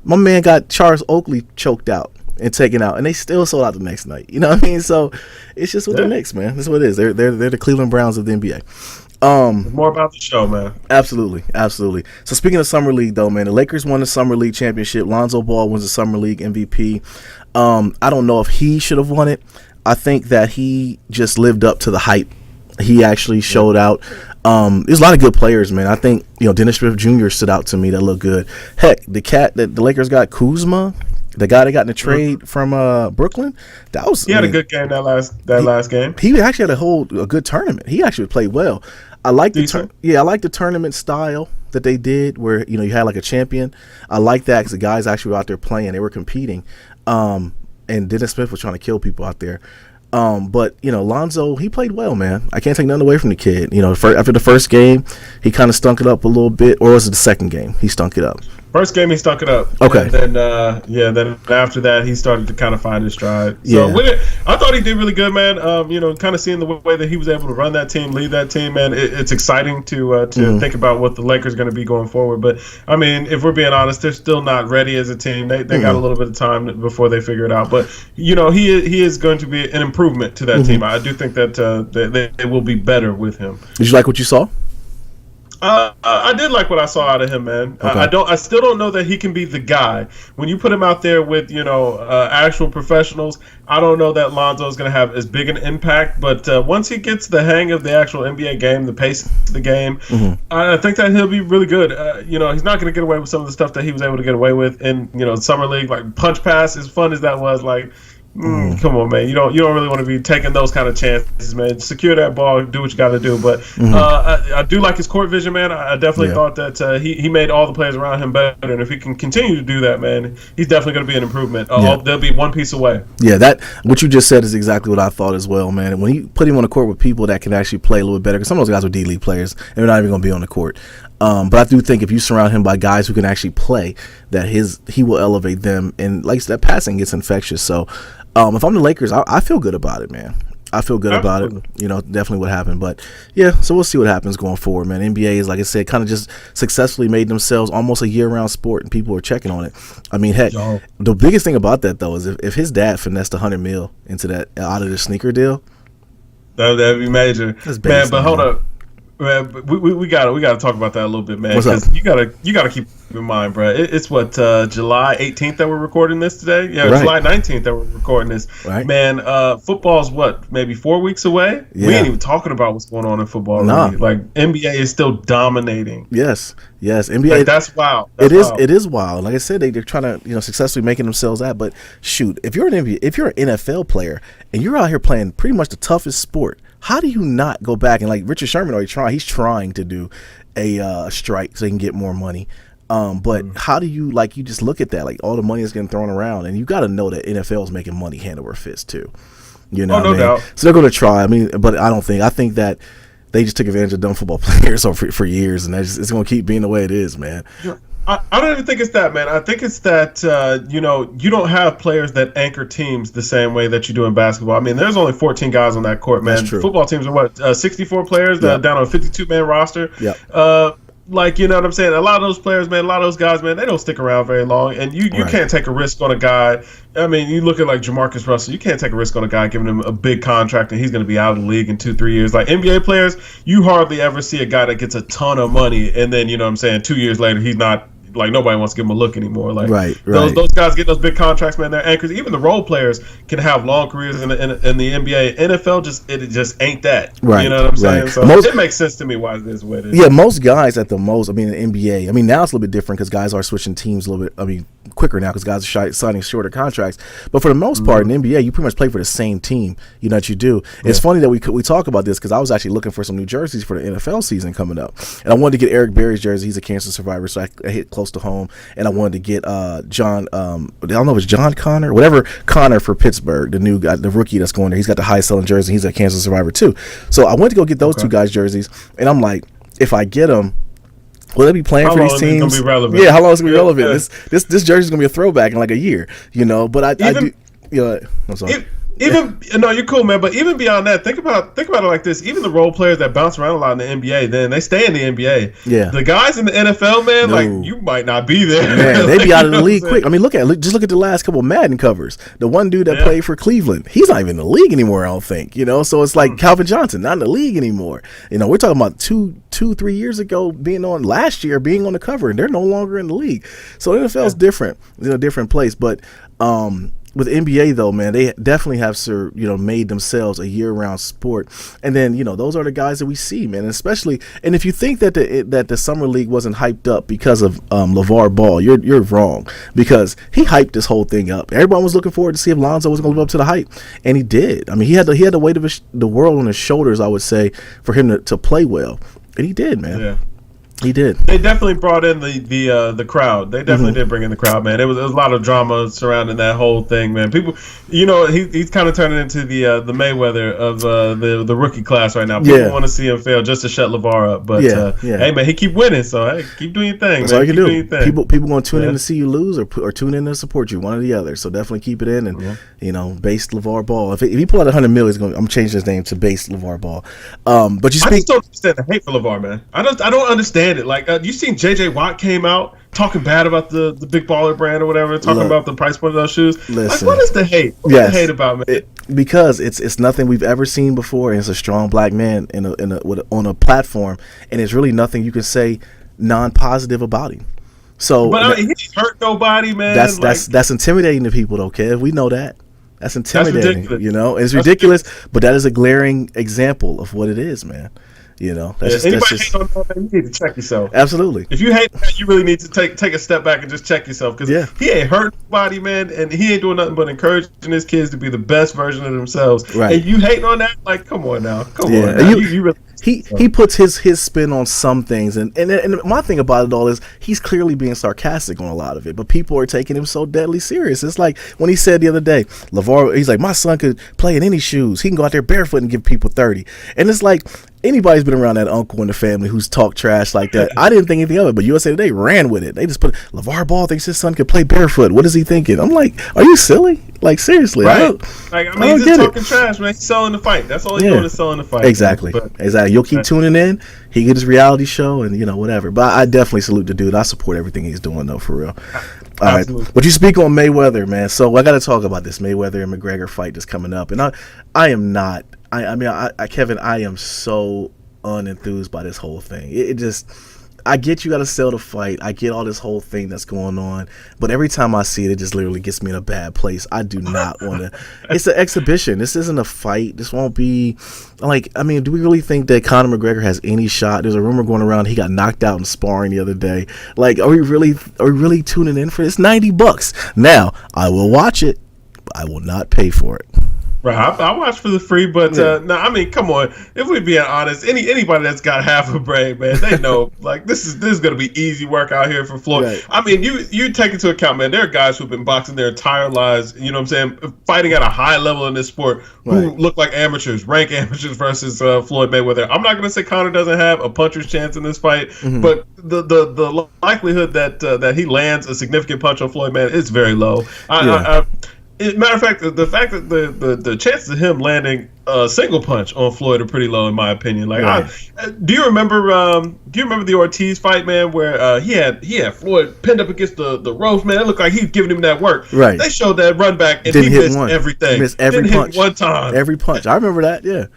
My man got Charles Oakley choked out and taken out, and they still sold out the next night. You know what I mean? So it's just with the Knicks, man. That's what it is. They're the Cleveland Browns of the NBA. More about the show, man. Absolutely. So speaking of Summer League, though, man, the Lakers won the Summer League championship. Lonzo Ball wins the Summer League MVP. I don't know if he should have won it. I think that he just lived up to the hype He actually showed out. There's a lot of good players, man. I think Dennis Smith Jr. stood out to me. That looked good. Heck, the cat that the Lakers got, Kuzma, the guy that got in the trade from Brooklyn, he had a good game that last game. He actually had a good tournament. He actually played well. I like the tournament style that they did, where you had like a champion. I like that because the guys actually were out there playing. They were competing, and Dennis Smith was trying to kill people out there. But Lonzo, he played well, man. I can't take nothing away from the kid. After the first game, he kind of stunk it up a little bit, or was it the second game? He stunk it up. First game, he stunk it up. Okay. And then, then after that, he started to kind of find his stride. So I thought he did really good, man. Kind of seeing the way that he was able to run that team, lead that team, man. It's exciting to think about what the Lakers are going to be going forward. But I mean, if we're being honest, they're still not ready as a team. They got a little bit of time before they figure it out. But he is going to be an improvement to that team. I do think that they will be better with him. Did you like what you saw? I did like what I saw out of him, man. Okay. I still don't know that he can be the guy. When you put him out there with actual professionals, I don't know that Lonzo is going to have as big an impact. But once he gets the hang of the actual NBA game, the pace of the game, I think that he'll be really good. He's not going to get away with some of the stuff that he was able to get away with in summer league, like punch pass. As fun as that was, like. Come on, man. You don't really want to be taking those kind of chances, man. Secure that ball, do what you got to do. But I do like his court vision, man. I definitely thought that he made all the players around him better. And if he can continue to do that, man, he's definitely going to be an improvement. They'll be one piece away. Yeah, what you just said is exactly what I thought as well, man. And when you put him on the court with people that can actually play a little bit better, because some of those guys are D-League players, and they're not even going to be on the court. But I do think if you surround him by guys who can actually play, that he will elevate them. And like that passing gets infectious. So if I'm the Lakers, I feel good about it, man. I feel good about it. Definitely what happened. But yeah, so we'll see what happens going forward, man. NBA is, like I said, kind of just successfully made themselves almost a year-round sport, and people are checking on it. I mean, heck, the biggest thing about that though is if his dad finessed $100 million into that out of the sneaker deal, that'd be major, man. But hold up. Man, we gotta talk about that a little bit, man. Because you gotta keep in mind, bro. It's July 18th that we're recording this today. Yeah, July 19th that we're recording this. Right. Man, football's maybe 4 weeks away. Yeah. We ain't even talking about what's going on in football. Really. Like NBA is still dominating. Yes, NBA. Like, that's wild. It is wild. Like I said, they're trying to successfully making themselves that. But shoot, if you're an NFL player and you're out here playing pretty much the toughest sport, how do you not go back and, like, Richard Sherman he's trying to do a strike so he can get more money. But how do you just look at that, like all the money is getting thrown around, and you got to know that NFL is making money hand over fist too. No doubt. So they're going to try. I mean, but I think that they just took advantage of dumb football players for years, and it's going to keep being the way it is, man. Yeah. I don't even think it's that, man. I think it's that, you don't have players that anchor teams the same way that you do in basketball. I mean, there's only 14 guys on that court, man. That's true. Football teams are 64 players down on a 52-man roster. Yeah. You know what I'm saying? A lot of those players, man, a lot of those guys, man, they don't stick around very long. And you can't take a risk on a guy. I mean, you look at like Jamarcus Russell, you can't take a risk on a guy giving him a big contract and he's going to be out of the league in 2-3 years. Like NBA players, you hardly ever see a guy that gets a ton of money and then, 2 years later, he's not. Like, nobody wants to give him a look anymore. Like, those guys get those big contracts, man. They're anchors. Even the role players can have long careers in the NBA. NFL it just ain't that. Right. You know what I'm saying? Right. So it makes sense to me why it is what it is. Yeah, most guys at the most. I mean, in the NBA. I mean, now it's a little bit different because guys are switching teams a little bit. I mean, quicker now because guys are signing shorter contracts. But for the most part, in the NBA, you pretty much play for the same team. That you do. Yeah. It's funny that we talk about this because I was actually looking for some new jerseys for the NFL season coming up, and I wanted to get Eric Berry's jersey. He's a cancer survivor, so I hit close to home. And I wanted to get John, I don't know if it's John Connor, whatever Connor for Pittsburgh, the new guy, the rookie that's going there. He's got the highest selling jersey. He's a cancer survivor too. So I went to go get those two guys' jerseys, and I'm like, if I get them, will they be playing for these teams? How long is it going to be relevant? Yeah, how long is it going to be relevant? Yeah. This jersey is going to be a throwback in like a year, But I do. I'm sorry. You're cool, man. But even beyond that, think about it like this. Even the role players that bounce around a lot in the NBA, then they stay in the NBA. Yeah. The guys in the NFL, man, like you might not be there. Man, they be out of the league quick. I mean, look at the last couple of Madden covers. The one dude that played for Cleveland, he's not even in the league anymore. I don't think. So it's like Calvin Johnson, not in the league anymore. We're talking about 3 years ago last year being on the cover, and they're no longer in the league. So NFL is different, different place, but. with NBA though, man, they definitely have made themselves a year-round sport, and then those are the guys that we see, man. And especially, and if you think that the summer league wasn't hyped up because of LeVar Ball, you're wrong, because he hyped this whole thing up. Everyone was looking forward to see if Lonzo was going to live up to the hype, and he did. I mean, he had the weight of the world on his shoulders, I would say, for him to play well, and he did, man. Yeah. He did. They definitely brought in the crowd. They definitely did bring in the crowd, man. There was a lot of drama surrounding that whole thing, man. People, he's kind of turning into the Mayweather of the rookie class right now. People want to see him fail just to shut LeVar up. But hey, man, he keep winning, so hey, keep doing your thing. That's man. all you keep can do. People going to tune in to see you lose or tune in to support you, one or the other. So definitely keep it in and base LeVar Ball. If he pull out 100 million, I'm changing his name to base LeVar Ball. But I just don't understand the hate for LeVar, man. I don't understand it. Like, you seen JJ Watt came out talking bad about the Big Baller brand or whatever, talking about the price point of those shoes. Listen, like, what is the hate? What is the hate about, man? Because it's nothing we've ever seen before, and it's a strong black man on a platform, and it's really nothing you can say non-positive about him. So, but I mean, he hurt nobody, man. That's intimidating to people, though, Kev. We know that. That's intimidating, ridiculous. It's ridiculous, but that is a glaring example of what it is, man. That's anybody just, hate on that, man, you need to check yourself. Absolutely. If you hate that, you really need to take a step back and just check yourself, because he ain't hurt nobody, man, and he ain't doing nothing but encouraging his kids to be the best version of themselves. Right. And you hating on that, like, come on now, come on. Now. You really. He puts his spin on some things, and my thing about it all is he's clearly being sarcastic on a lot of it, but people are taking him so deadly serious. It's like when he said the other day, LeVar, he's like, my son could play in any shoes. He can go out there barefoot and give people 30. And it's like, anybody's been around that uncle in the family who's talked trash like that. I didn't think anything of it, but USA Today ran with it. They just put, LeVar Ball thinks his son could play barefoot. What is he thinking? I'm like, are you silly? Like, seriously. Right. He's just talking trash, man. He's selling the fight. That's all he's doing is selling the fight. Exactly. Exactly. You'll keep tuning in. He get his reality show and, whatever. But I definitely salute the dude. I support everything he's doing, though, for real. All Absolutely. right. But you speak on Mayweather, man. So I got to talk about this Mayweather and McGregor fight that's coming up. And I am not. Kevin, I am so unenthused by this whole thing. It just, I get you got to sell the fight. I get all this whole thing that's going on, but every time I see it, it just literally gets me in a bad place. I do not want to. It's an exhibition. This isn't a fight. This won't be like. I mean, do we really think that Conor McGregor has any shot? There's a rumor going around he got knocked out in sparring the other day. Like, are we really tuning in for this? $90. Now, I will watch it. I will not pay for it. Right, I watch for the free, but no, I mean, come on. If we're being honest, anybody that's got half a brain, man, they know like this is gonna be easy work out here for Floyd. Right. I mean, you take into account, man, there are guys who've been boxing their entire lives, you know what I'm saying, fighting at a high level in this sport, who look like amateurs, rank amateurs versus Floyd Mayweather. I'm not gonna say Conor doesn't have a puncher's chance in this fight, but the likelihood that he lands a significant punch on Floyd, man, is very low. Matter of fact, the fact that the chances of him landing a single punch on Floyd are pretty low, in my opinion. Like, do you remember the Ortiz fight, man, where he had Floyd pinned up against the ropes, man? It looked like he was giving him that work. Right. They showed that run back, and he missed everything. Missed every punch. Hit one time. Every punch. I remember that. Yeah.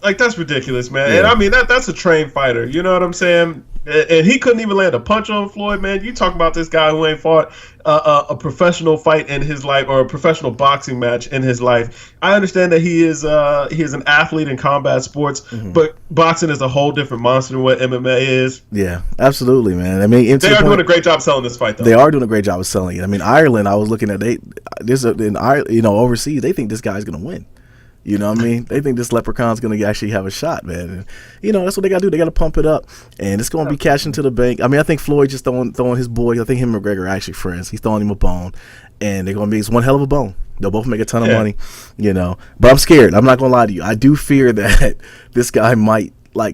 Like, that's ridiculous, man. Yeah. And I mean that's a trained fighter. You know what I'm saying? And he couldn't even land a punch on Floyd, man. You talk about this guy who ain't fought a professional fight in his life or a professional boxing match in his life. I understand that he is an athlete in combat sports, but boxing is a whole different monster than what MMA is. Yeah, absolutely, man. I mean, they are doing a great job selling this fight, though. They are doing a great job of selling it. I mean, Ireland, I was looking at overseas, they think this guy's gonna win. You know what I mean? They think this leprechaun's going to actually have a shot, man. And, that's what they got to do. They got to pump it up. And it's going to be cash into the bank. I mean, I think Floyd just throwing his boy. I think him and McGregor are actually friends. He's throwing him a bone. And it's one hell of a bone. They'll both make a ton of money, But I'm scared. I'm not going to lie to you. I do fear that this guy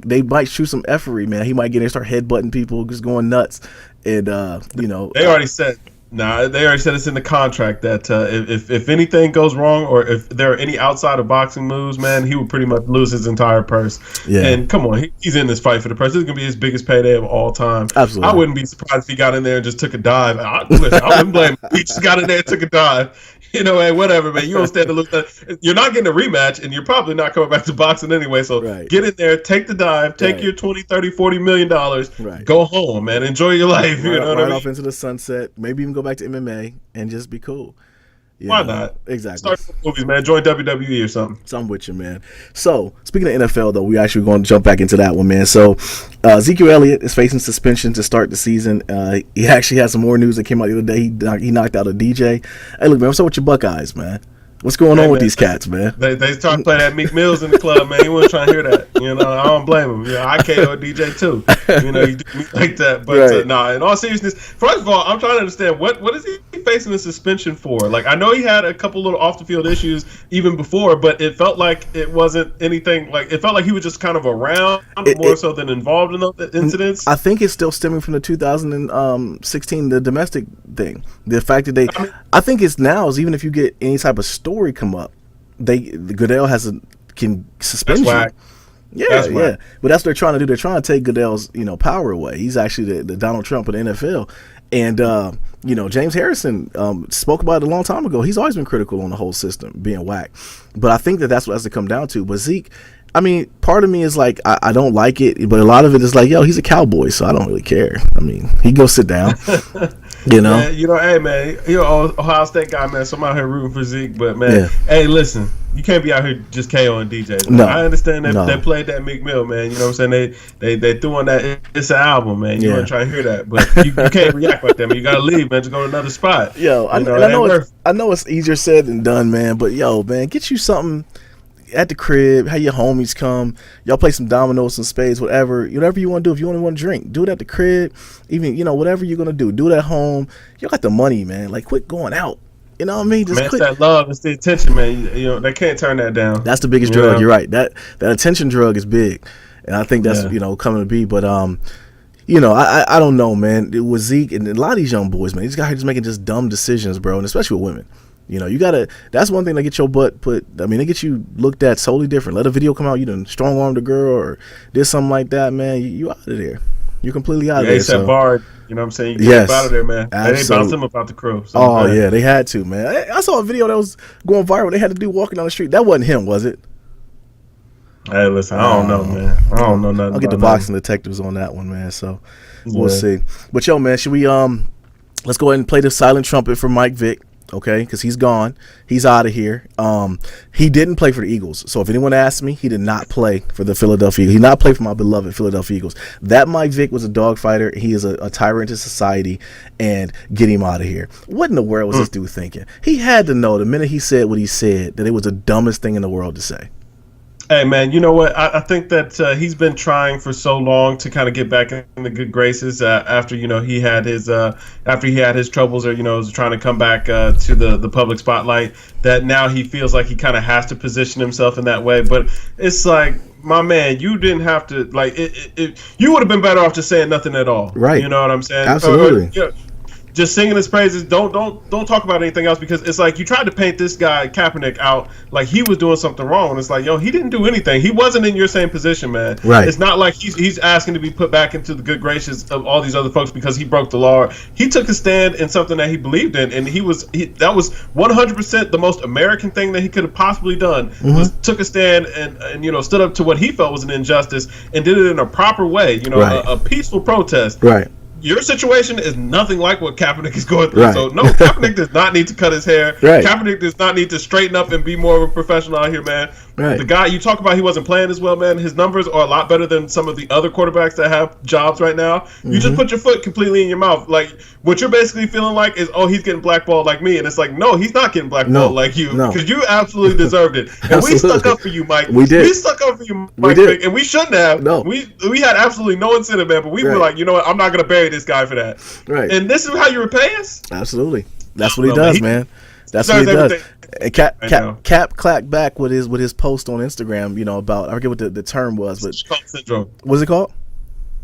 they might shoot some effery, man. He might get in and start headbutting people, just going nuts. And, They already said. Nah, they already said it's in the contract that if anything goes wrong or if there are any outside of boxing moves, man, he would pretty much lose his entire purse. Yeah. And come on, he's in this fight for the purse. This is going to be his biggest payday of all time. Absolutely. I wouldn't be surprised if he got in there and just took a dive. I wouldn't blame him. He just got in there and took a dive. Hey, whatever, man. You don't stand to lose that. You're not getting a rematch, and you're probably not coming back to boxing anyway. So get in there, take the dive, take your $20, $30, $40 million, go home, man. Enjoy your life. Right off into the sunset. Maybe even go back to MMA and just be cool. Why not? Exactly. Start movies, man. Join WWE or something. So I'm with you, man. So speaking of NFL, though, we actually going to jump back into that one, man. So Ezekiel Elliott is facing suspension to start the season. He actually had some more news that came out the other day. He knocked out a DJ. Hey, look, man, what's up with your Buckeyes, man? What's going on with these cats, man? They started playing that Meek Mills in the club, man. He wasn't trying to hear that. I don't blame him. I KO DJ too. He do me like that. But right. In all seriousness, first of all, I'm trying to understand what is he facing a suspension for? Like, I know he had a couple little off the field issues even before, but it felt like it wasn't anything. Like, it felt like he was just kind of around more so than involved in the incidents. I think it's still stemming from the 2016 the domestic thing. The fact that I think it's now is even if you get any type of story come up, the Goodell can suspend you. Whack. Yeah. But that's what they're trying to do. They're trying to take Goodell's power away. He's actually the Donald Trump of the NFL. And James Harrison spoke about it a long time ago. He's always been critical on the whole system being whack. But I think that's what has to come down to. But Zeke, I mean, part of me is like, I don't like it, but a lot of it is like, yo, he's a Cowboy, so I don't really care. I mean, he go sit down. Man, hey man, you're an Ohio State guy, man. So I'm out here rooting for Zeke, but man, hey, listen, you can't be out here just KOing DJs. Man. No, I understand that they played that Meek Mill, man. You know what I'm saying? They threw on that. It's an album, man. You want to try to hear that, but you can't react like that, man. You gotta leave, man. Just go to another spot. Yo, I know it's easier said than done, man. But yo, man, get you something at the crib, have your homies come, y'all play some dominoes, some spades, whatever you want to do. If you only want to drink, do it at the crib. Even whatever you're gonna do it at home. You got the money, man. Like, quit going out. You know what I mean? Just it's that love, it's the attention, man. They can't turn that down. That's the biggest drug. You're right. That attention drug is big, and I think that's coming to be. But I don't know, man. It was Zeke and a lot of these young boys, man. These guys are just making just dumb decisions, bro, and especially with women. You gotta. That's one thing that get your butt put. I mean, they get you looked at totally different. Let a video come out, you done strong armed a girl or did something like that, man. You out of there. You're completely out of there. ASAP Bard. You know what I'm saying? You get out of there, man. They bounced him up out the crew. So yeah, they had to, man. I saw a video that was going viral. They had to do walking down the street. That wasn't him, was it? Hey, listen, I don't know, man. I don't know nothing. I'll get the boxing detectives on that one, man. So we'll see. But yo, man, should we let's go ahead and play the silent trumpet for Mike Vick. Okay, because he's gone. He's out of here. He didn't play for the Eagles. So if anyone asks me, he did not play for the Philadelphia Eagles. He did not play for my beloved Philadelphia Eagles. That Mike Vick was a dog fighter. He is a tyrant to society, and get him out of here. What in the world was this dude thinking? He had to know the minute he said what he said that it was the dumbest thing in the world to say. Hey man, you know what? I think that he's been trying for so long to kind of get back in the good graces after he had his troubles or was trying to come back to the public spotlight. That now he feels like he kind of has to position himself in that way. But it's like, my man, you didn't have to you would have been better off just saying nothing at all. Right? You know what I'm saying? Absolutely. Just singing his praises. Don't talk about anything else, because it's like you tried to paint this guy Kaepernick out like he was doing something wrong. And it's like, he didn't do anything. He wasn't in your same position, man. Right. It's not like he's asking to be put back into the good graces of all these other folks because he broke the law. He took a stand in something that he believed in, and that was 100% the most American thing that he could have possibly done. Mm-hmm. Was took a stand and stood up to what he felt was an injustice and did it in a proper way. Right. A peaceful protest. Right. Your situation is nothing like what Kaepernick is going through. Right. So, no, Kaepernick does not need to cut his hair. Right. Kaepernick does not need to straighten up and be more of a professional out here, man. Right. The guy you talk about, he wasn't playing as well, man. His numbers are a lot better than some of the other quarterbacks that have jobs right now. Mm-hmm. You just put your foot completely in your mouth. Like, what you're basically feeling like is, he's getting blackballed like me. And it's like, no, he's not getting blackballed like you. Because you absolutely deserved it. And we stuck up for you, Mike. We did. We stuck up for you, Mike. And we shouldn't have. No. We had absolutely no incentive, man. But we were like, you know what? I'm not going to bury this guy for that. Right. And this is how you repay us? Absolutely. That's what he does, man. That's what he does. And Cap clacked back with his post on Instagram, about, I forget what the term was, but Stockholm syndrome. What's it called?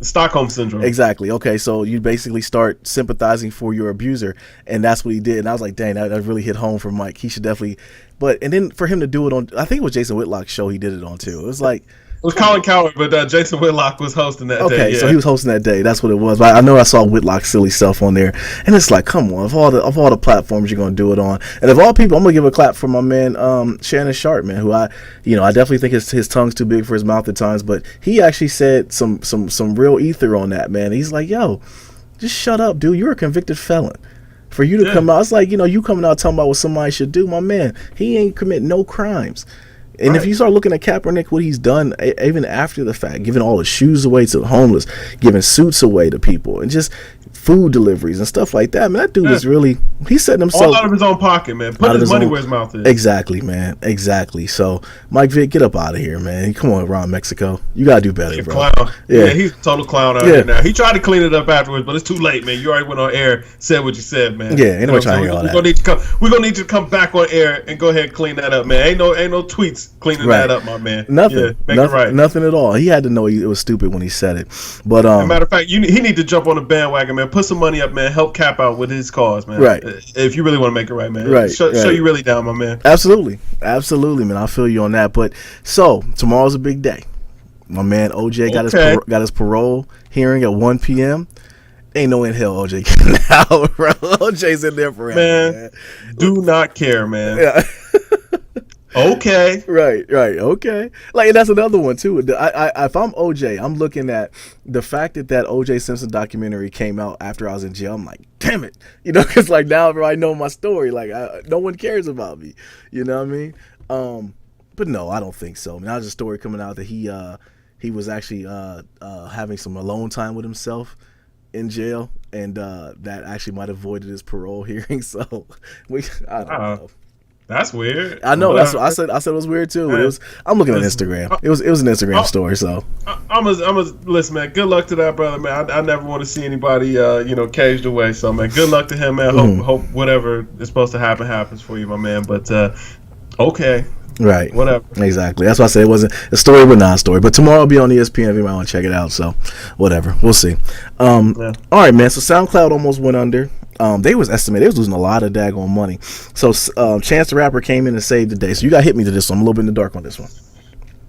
Stockholm syndrome. Exactly. Okay, so you basically start sympathizing for your abuser, and that's what he did. And I was like, dang, that really hit home for Mike. He should definitely, and then for him to do it on, I think it was Jason Whitlock's show he did it on too. It was like, it was Colin Coward, but Jason Whitlock was hosting that day. Okay, yeah. So he was hosting that day. That's what it was. But I know I saw Whitlock's silly stuff on there, and it's like, come on, of all the platforms you're gonna do it on, and of all people, I'm gonna give a clap for my man Shannon Sharp, man, who I definitely think his tongue's too big for his mouth at times, but he actually said some real ether on that, man. He's like, yo, just shut up, dude. You're a convicted felon. For you to come out, it's like, you coming out talking about what somebody should do, my man. He ain't commit no crimes. And if you start looking at Kaepernick, what he's done, even after the fact, giving all his shoes away to the homeless, giving suits away to people, and just food deliveries and stuff like that, man, that dude is really, he's setting himself all out of his own pocket, man. Put his money where his mouth is. Exactly, man. Exactly. So, Mike Vick, get up out of here, man. Come on, Ron Mexico. You got to do better, bro. Clown. Yeah, he's a total clown out here now. He tried to clean it up afterwards, but it's too late, man. You already went on air, said what you said, man. Yeah, ain't nobody trying to hear all that. We're going to need you to come back on air and go ahead and clean that up, man. Ain't no tweets cleaning that up, my man. Nothing. Yeah, make it right. Nothing at all. He had to know it was stupid when he said it. But as a matter of fact, he need to jump on the bandwagon, man. Put some money up, man. Help Cap out with his cause, man. Right. If you really want to make it right, man. Right. Show you really down, my man. Absolutely, man. I feel you on that. But so tomorrow's a big day. My man OJ got his parole hearing at 1 p.m. Ain't no in hell OJ getting out, bro. OJ's in there forever, man. Do not care, man. Yeah. Okay. Right. Okay. Like, and that's another one too. If I'm OJ, I'm looking at the fact that OJ Simpson documentary came out after I was in jail. I'm like, damn it, because like now everybody know my story. Like, no one cares about me. You know what I mean? But no, I don't think so. I mean, that was a story coming out that he was actually having some alone time with himself in jail, and that actually might have voided his parole hearing. So I don't know. That's weird. I know. That's what I said. I said it was weird too. But I'm looking at Instagram. It was an Instagram story. So I'm listen, man. Good luck to that brother, man. I never want to see anybody, caged away. So, man, good luck to him, man. Hope whatever is supposed to happen happens for you, my man. But okay. Right. Whatever. Exactly. That's why I said it wasn't a story but not a story. But tomorrow will be on ESPN if you might want to check it out. So whatever. We'll see. All right, man. So SoundCloud almost went under. They was losing a lot of daggone money. So Chance the Rapper came in and saved the day. So you got hit me to this one. I'm a little bit in the dark on this one.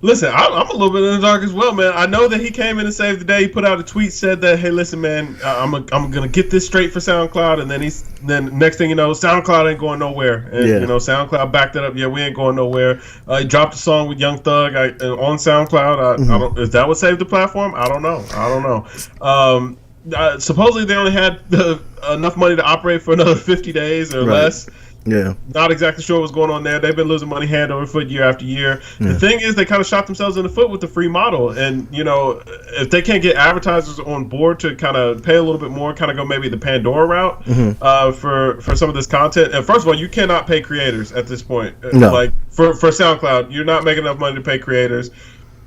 Listen, I'm a little bit in the dark as well, man. I know that he came in and saved the day. He put out a tweet, said that, hey, listen, man, I'm gonna get this straight for SoundCloud, and then next thing you know, SoundCloud ain't going nowhere, and SoundCloud backed it up. Yeah, we ain't going nowhere. He dropped a song with Young Thug on SoundCloud. I don't. Is that what saved the platform? I don't know. Supposedly they only had enough money to operate for another 50 days or less. Yeah. Not exactly sure what's going on there. They've been losing money hand over foot year after year. The thing is, they kind of shot themselves in the foot with the free model. And, if they can't get advertisers on board to kind of pay a little bit more, kind of go maybe the Pandora route for some of this content. And first of all, you cannot pay creators at this point. No. Like, for SoundCloud, you're not making enough money to pay creators.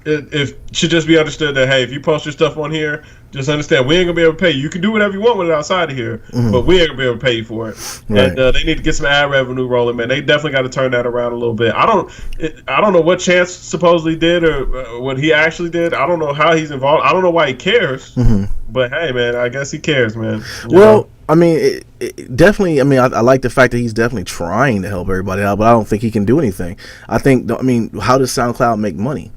It should just be understood that, hey, if you post your stuff on here, just understand we ain't gonna be able to pay you. You can do whatever you want with it outside of here, but we ain't gonna be able to pay you for it. Right. And they need to get some ad revenue rolling, man. They definitely got to turn that around a little bit. I don't know what Chance supposedly did or what he actually did. I don't know how he's involved. I don't know why he cares. But hey, man, I guess he cares, man. You know? I mean, it definitely. I mean, I like the fact that he's definitely trying to help everybody out, but I don't think he can do anything. How does SoundCloud make money?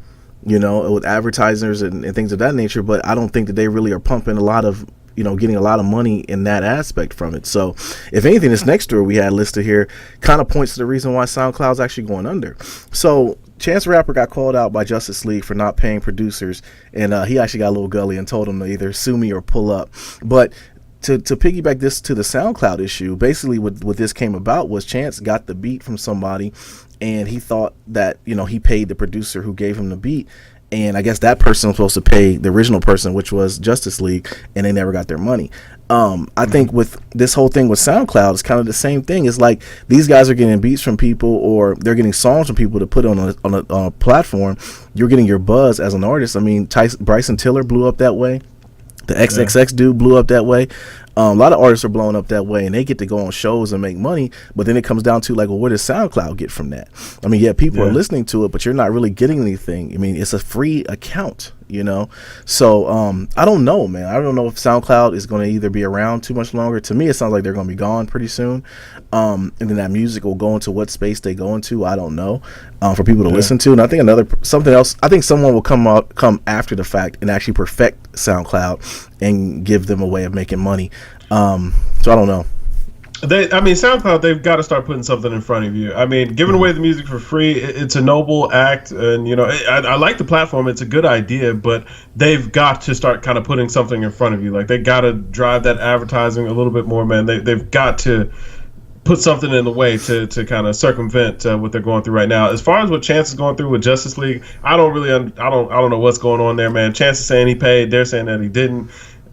With advertisers and things of that nature, but I don't think that they really are pumping a lot of, getting a lot of money in that aspect from it. So if anything, this next story we had listed here kind of points to the reason why SoundCloud's actually going under. So Chance the Rapper got called out by Justice League for not paying producers, and he actually got a little gully and told them to either sue me or pull up. But to piggyback this to the SoundCloud issue, basically what this came about was Chance got the beat from somebody, and he thought that, he paid the producer who gave him the beat. And I guess that person was supposed to pay the original person, which was Justice League, and they never got their money. I think with this whole thing with SoundCloud, it's kind of the same thing. It's like these guys are getting beats from people, or they're getting songs from people to put on a platform. You're getting your buzz as an artist. I mean, Bryson Tiller blew up that way. The XXX dude blew up that way. A lot of artists are blowing up that way, and they get to go on shows and make money. But then it comes down to, like, well, what does SoundCloud get from that? I mean, people are listening to it, but you're not really getting anything. I mean, it's a free account, So I don't know, man. I don't know if SoundCloud is going to either be around too much longer. To me, it sounds like they're going to be gone pretty soon. And then that music will go into what space they go into. I don't know. For people to listen to. And I think something else. I think someone will come after the fact and actually perfect SoundCloud and give them a way of making money. So I don't know. SoundCloud, they've got to start putting something in front of you. I mean, giving away the music for free, it's a noble act, and I like the platform. It's a good idea, but they've got to start kind of putting something in front of you. Like, they got to drive that advertising a little bit more, man. They've got to put something in the way to kind of circumvent what they're going through right now. As far as what Chance is going through with Justice League, I don't know what's going on there, man. Chance is saying he paid, they're saying that he didn't.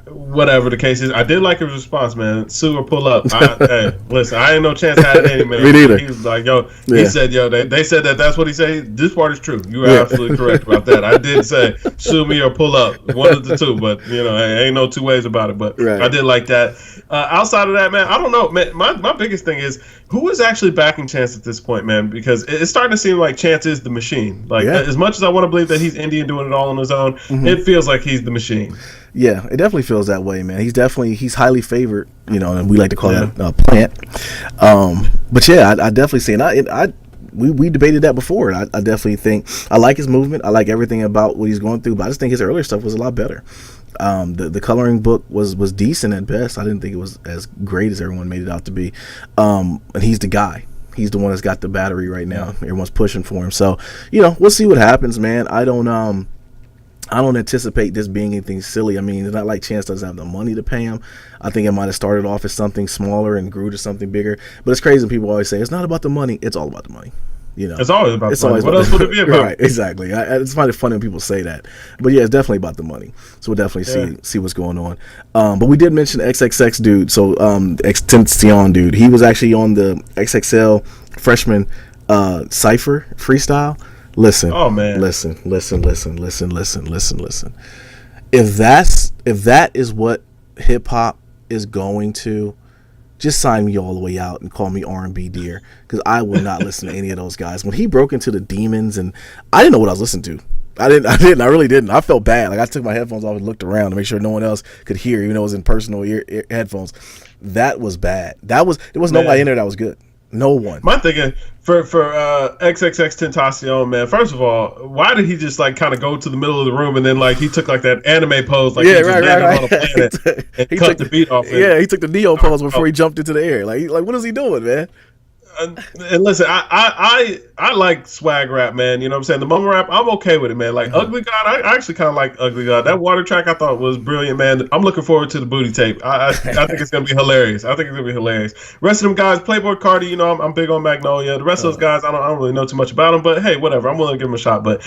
Whatever the case is, I did like his response, man. Sue or pull up. Hey, listen, I ain't no Chance had it any, man. Me neither. He was like, he said, they said that's what he said. This part is true. You are absolutely correct about that. I did say sue me or pull up, one of the two, but ain't no two ways about it. But I did like that. Outside of that, man, I don't know, man. My biggest thing is who is actually backing Chance at this point, man? Because it's starting to seem like Chance is the machine. Like, as much as I want to believe that he's Indian doing it all on his own, it feels like he's the machine. Yeah, it definitely feels that way, man. He's highly favored, and we like to call that plant. But yeah, I definitely see, and we debated that before. I definitely think I like his movement. I like everything about what he's going through, but I just think his earlier stuff was a lot better. The coloring book was decent at best. I didn't think it was as great as everyone made it out to be. And he's the guy. He's the one that's got the battery right now. Everyone's pushing for him. So, we'll see what happens, man. I don't anticipate this being anything silly. I mean, it's not like Chance doesn't have the money to pay him. I think it might have started off as something smaller and grew to something bigger. But it's crazy when people always say it's not about the money. It's all about the money. It's always about the money. What else would it be about? Right, exactly. It's funny when people say that. But yeah, it's definitely about the money. So we'll definitely see what's going on. But we did mention XXX dude. So Extension dude. He was actually on the XXL freshman Cypher freestyle. Listen. Oh man. Listen. If that is what hip hop is going to, just sign me all the way out and call me R&B dear, because I will not listen to any of those guys. When he broke into the demons, and I didn't know what I was listening to. I really didn't. I felt bad. Like, I took my headphones off and looked around to make sure no one else could hear, even though it was in personal ear headphones. That was bad. There was nobody in there that was good. No one. My thinking for XXX Tentacion, man. First of all, why did he just like kind of go to the middle of the room and then like he took like that anime pose, like he just landed on a planet and he cut the beat off? He took the Neo pose before he jumped into the air. Like what is he doing, man? And listen, I like swag rap, man. You know what I'm saying? The mumble rap, I'm okay with it, man. Like Ugly God, I actually kind of like Ugly God. That water track I thought was brilliant, man. I'm looking forward to the booty tape. I think it's gonna be hilarious. Rest of them guys, Playboy Cardi, I'm big on Magnolia. The rest of those guys, I don't really know too much about them, but hey, whatever. I'm willing to give them a shot. But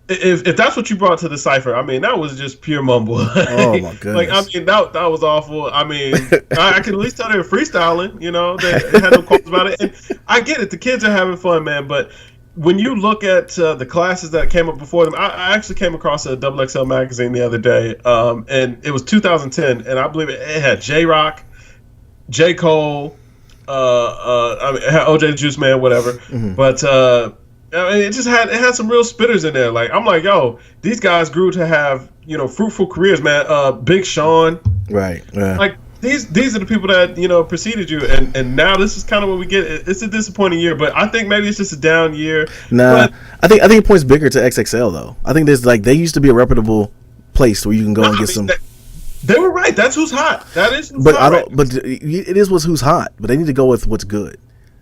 if that's what you brought to the cipher, I mean, that was just pure mumble. Oh my goodness! Like, I mean, that was awful. I mean, I can at least tell they were freestyling. They had no qualms about it. And I get it; the kids are having fun, man. But when you look at the classes that came up before them, I actually came across a XXL magazine the other day, and it was 2010, and I believe it had J-Rock, J. Cole, I mean, it had OJ the Juice Man, whatever, but. I mean, it had some real spitters in there. Like, I'm like, yo, these guys grew to have fruitful careers, man. Big Sean, right? Yeah. Like these are the people that preceded you, and now this is kind of what we get. It's a disappointing year, but I think maybe it's just a down year. Nah, I think it points bigger to XXL though. I think there's they used to be a reputable place where you can go and get some. They were right. That's who's hot. That is. Who's but hot, I don't. Right. But it is who's hot. But they need to go with what's good,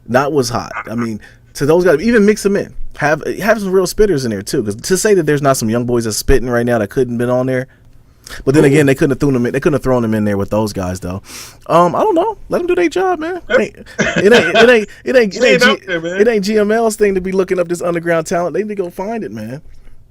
not what's hot. I mean. To those guys, even mix them in. Have some real spitters in there too. Because to say that there's not some young boys that's spitting right now that couldn't been on there, but then again, they couldn't have thrown them in. They couldn't have thrown them in there with those guys though. I don't know. Let them do their job, man. It ain't GML's thing to be looking up this underground talent. They need to go find it, man.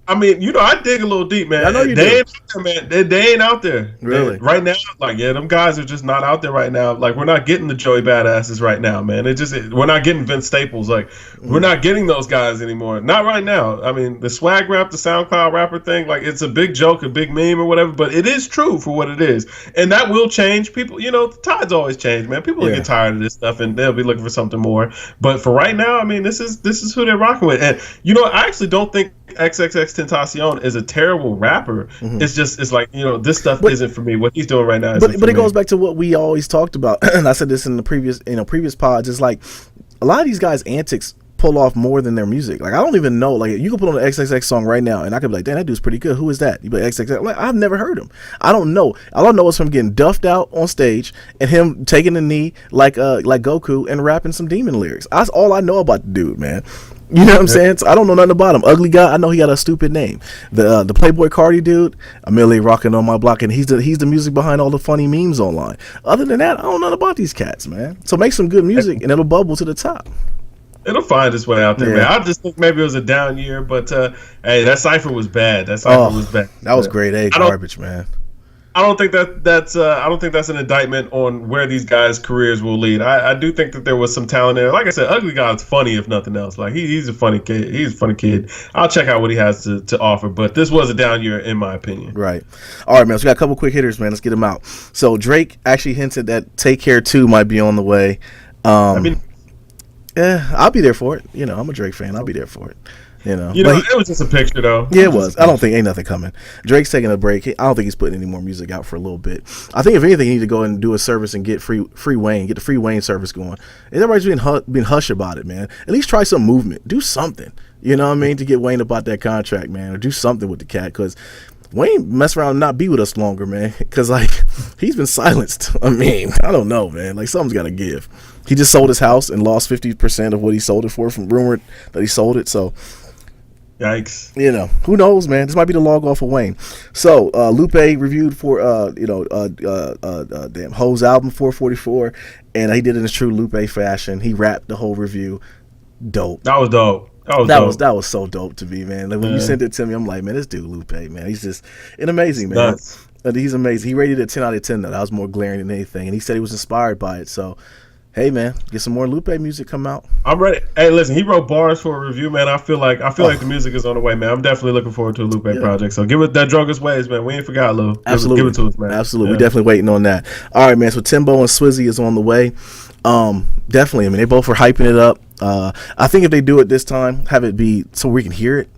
I mean, I dig a little deep, man. I know you do. Ain't out there, man. They ain't out there. Really? Right now, like, them guys are just not out there right now. Like, we're not getting the Joey Badasses right now, man. We're not getting Vince Staples. Like, we're not getting those guys anymore. Not right now. I mean, the swag rap, the SoundCloud rapper thing, like, it's a big joke, a big meme or whatever, but it is true for what it is. And that will change. People, the tides always change, man. People will get tired of this stuff and they'll be looking for something more. But for right now, I mean, this is who they're rocking with. And, I actually don't think XXX Tentacion is a terrible rapper. It's like this stuff isn't for me. What he's doing right now isn't for me. It goes back to what we always talked about, and I said this in the previous pods. It's like a lot of these guys' antics pull off more than their music. Like, I don't even know. Like, you can put on an XXX song right now, and I could be like, damn, that dude's pretty good. Who is that? You be like, XXX. Like, I've never heard him. I don't know. All I know is from getting duffed out on stage and him taking a knee like Goku and rapping some demon lyrics. That's all I know about the dude, man. You know what I'm saying? So I don't know nothing about him. Ugly guy, I know he got a stupid name. The Playboy Cardi dude, Amelie rocking on my block, and he's the music behind all the funny memes online. Other than that, I don't know nothing about these cats, man. So make some good music, and it'll bubble to the top. It'll find its way out there, man. I just think maybe it was a down year, but hey, that cipher was bad. That was grade A garbage, man. I don't think that's an indictment on where these guys' careers will lead. I do think that there was some talent there. Like I said, Ugly Guy's funny if nothing else. Like he's a funny kid. He's a funny kid. I'll check out what he has to offer. But this was a down year in my opinion. Right. All right, man. So we got a couple quick hitters, man. Let's get them out. So Drake actually hinted that Take Care 2 might be on the way. I'll be there for it. You know, I'm a Drake fan. I'll be there for it. You know, it was just a picture, though. Yeah, it was. I don't think ain't nothing coming. Drake's taking a break. I don't think he's putting any more music out for a little bit. I think if anything, he need to go and do a service and get free Wayne, get the free Wayne service going. And everybody's being hush about it, man. At least try some movement. Do something. You know what I mean? To get Wayne about that contract, man, or do something with the cat, because Wayne mess around and not be with us longer, man. Because like he's been silenced. I mean, I don't know, man. Like something's got to give. He just sold his house and lost 50% of what he sold it for, from rumored that he sold it. So. Yikes. You know, who knows, man? This might be the log off of Wayne. So, Lupe reviewed for, Ho's album 444, and he did it in his true Lupe fashion. He rapped the whole review. Dope. That was dope. That was so dope to me, man. Like when you sent it to me, I'm like, man, this dude Lupe, man, he's just amazing, man. Nuts. He's amazing. He rated it 10 out of 10, though. That was more glaring than anything, and he said he was inspired by it. So, hey, man, get some more Lupe music come out. I'm ready. Hey, listen, he wrote bars for a review, man. I feel like the music is on the way, man. I'm definitely looking forward to a Lupe project. So give it that Drunken's Ways, man. We ain't forgot, Lou. Absolutely. Give it to us, man. Absolutely. We're definitely waiting on that. All right, man. So Timbo and Swizzy is on the way. Definitely. I mean, they both were hyping it up. I think if they do it this time, have it be so we can hear it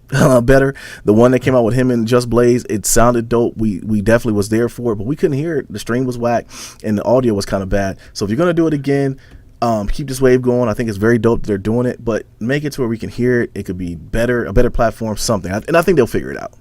better. The one that came out with him and Just Blaze, it sounded dope. We definitely was there for it, but we couldn't hear it. The stream was whack and the audio was kind of bad. So if you're gonna do it again, keep this wave going. I think it's very dope that they're doing it, but make it to where we can hear it. It could be better, a better platform, something. And I think they'll figure it out.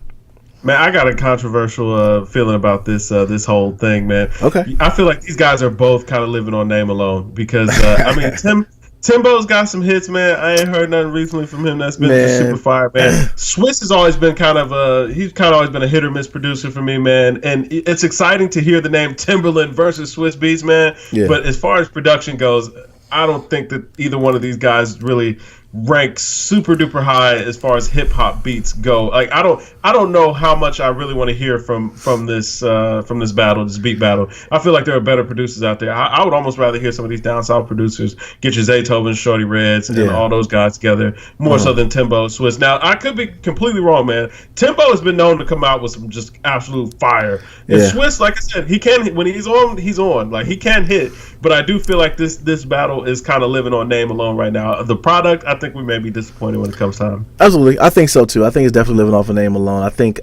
Man, I got a controversial feeling about this whole thing, man. Okay. I feel like these guys are both kind of living on name alone because I mean Timbo's got some hits, man. I ain't heard nothing recently from him that's been super fire, man. Swiss has always been he's always been a hit or miss producer for me, man. And it's exciting to hear the name Timbaland versus Swiss Beats, man. Yeah. But as far as production goes, I don't think that either one of these guys really rank super duper high as far as hip hop beats go. Like I don't know how much I really want to hear from this battle, this beat battle. I feel like there are better producers out there. I would almost rather hear some of these down south producers, get your Zaytoven, Shorty Reds, and all those guys together, more so than Timbo, Swiss. Now I could be completely wrong, man. Timbo has been known to come out with some just absolute fire. And Swiss, like I said, he can when he's on. Like he can hit. But I do feel like this battle is kind of living on name alone right now. The product, I think we may be disappointed when it comes time. Absolutely. I think so too. I think it's definitely living off a name alone. I think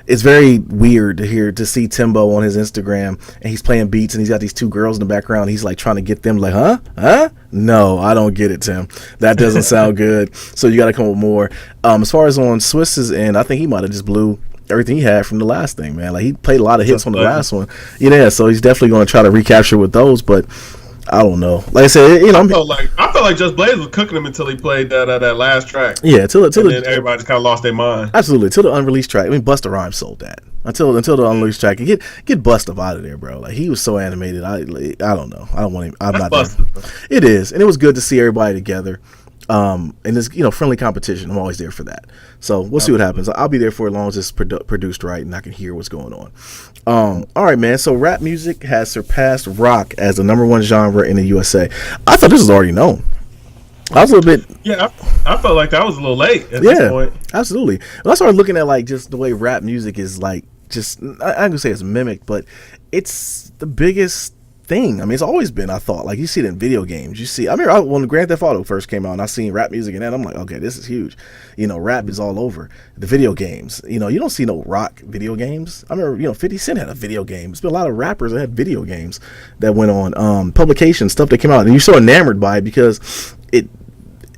it's very weird to see Timbo on his Instagram and he's playing beats and he's got these two girls in the background. He's like trying to get them like, huh? No, I don't get it, Tim. That doesn't sound good. So you got to come with more. As far as on Swiss's end, I think he might have just blew everything he had from the last thing, man. Like he played a lot of hits on the last one. Yeah, so he's definitely going to try to recapture with those, but I don't know. Like I said, you know, I felt like Just Blaze was cooking him until he played that last track. Yeah, then everybody just kind of lost their mind. Absolutely, till the unreleased track. I mean, Busta Rhymes sold that until the unreleased track. Get Busta out of there, bro. Like he was so animated. I don't know. I don't want him. I'm not there. It is, and it was good to see everybody together. And it's friendly competition. I'm always there for that. So we'll see what happens. I'll be there for as long as it's produced right and I can hear what's going on. All right, man. So rap music has surpassed rock as the number one genre in the USA. I thought this was already known. I was a little bit. Yeah, I felt like that was a little late at this point. Absolutely. When I started looking at like just the way rap music is like just I'm gonna say it's mimicked, but it's the biggest thing. I mean, it's always been, I thought, like you see it in video games. You see, I remember when Grand Theft Auto first came out and I seen rap music and that, I'm like, okay, this is huge. Rap is all over the video games. You don't see no rock video games. I remember, 50 Cent had a video game. There's been a lot of rappers that had video games that went on. Publications, stuff that came out, and you're so enamored by it because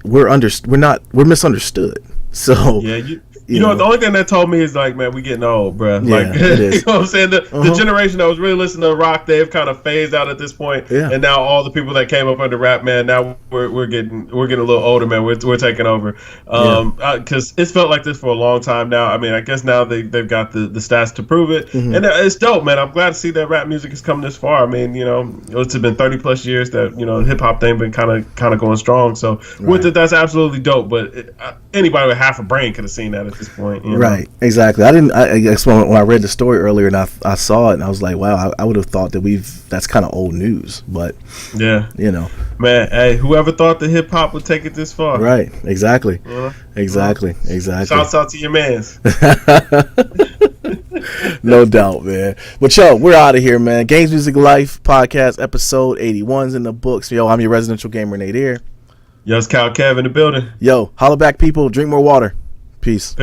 we're misunderstood. So yeah, you know, the only thing that told me is like, man, we getting old, bro. Like, it is. You know what I'm saying? The generation that was really listening to rock, they've kind of phased out at this point. Yeah. And now all the people that came up under rap, man, now we're getting a little older, man. We're taking over. Because it's felt like this for a long time now. I mean, I guess now they've got the stats to prove it, and it's dope, man. I'm glad to see that rap music has come this far. I mean, you know, it's been 30 plus years that, you know, the hip hop thing been kind of going strong. So with it, that's absolutely dope. But anybody with half a brain could have seen that at this point. You know? Right, exactly. I guess when I read the story earlier and I saw it and I was like, wow, I would have thought that that's kind of old news, but yeah, you know, man, hey, whoever thought that hip hop would take it this far? Right, exactly, exactly. Shouts out to your mans. No doubt, man. But yo, we're out of here, man. Games Music Life podcast episode 81's in the books. Yo, I'm your residential gamer Nate here. Yo, it's Cal Kev in the building. Yo, holla back, people. Drink more water. Peace.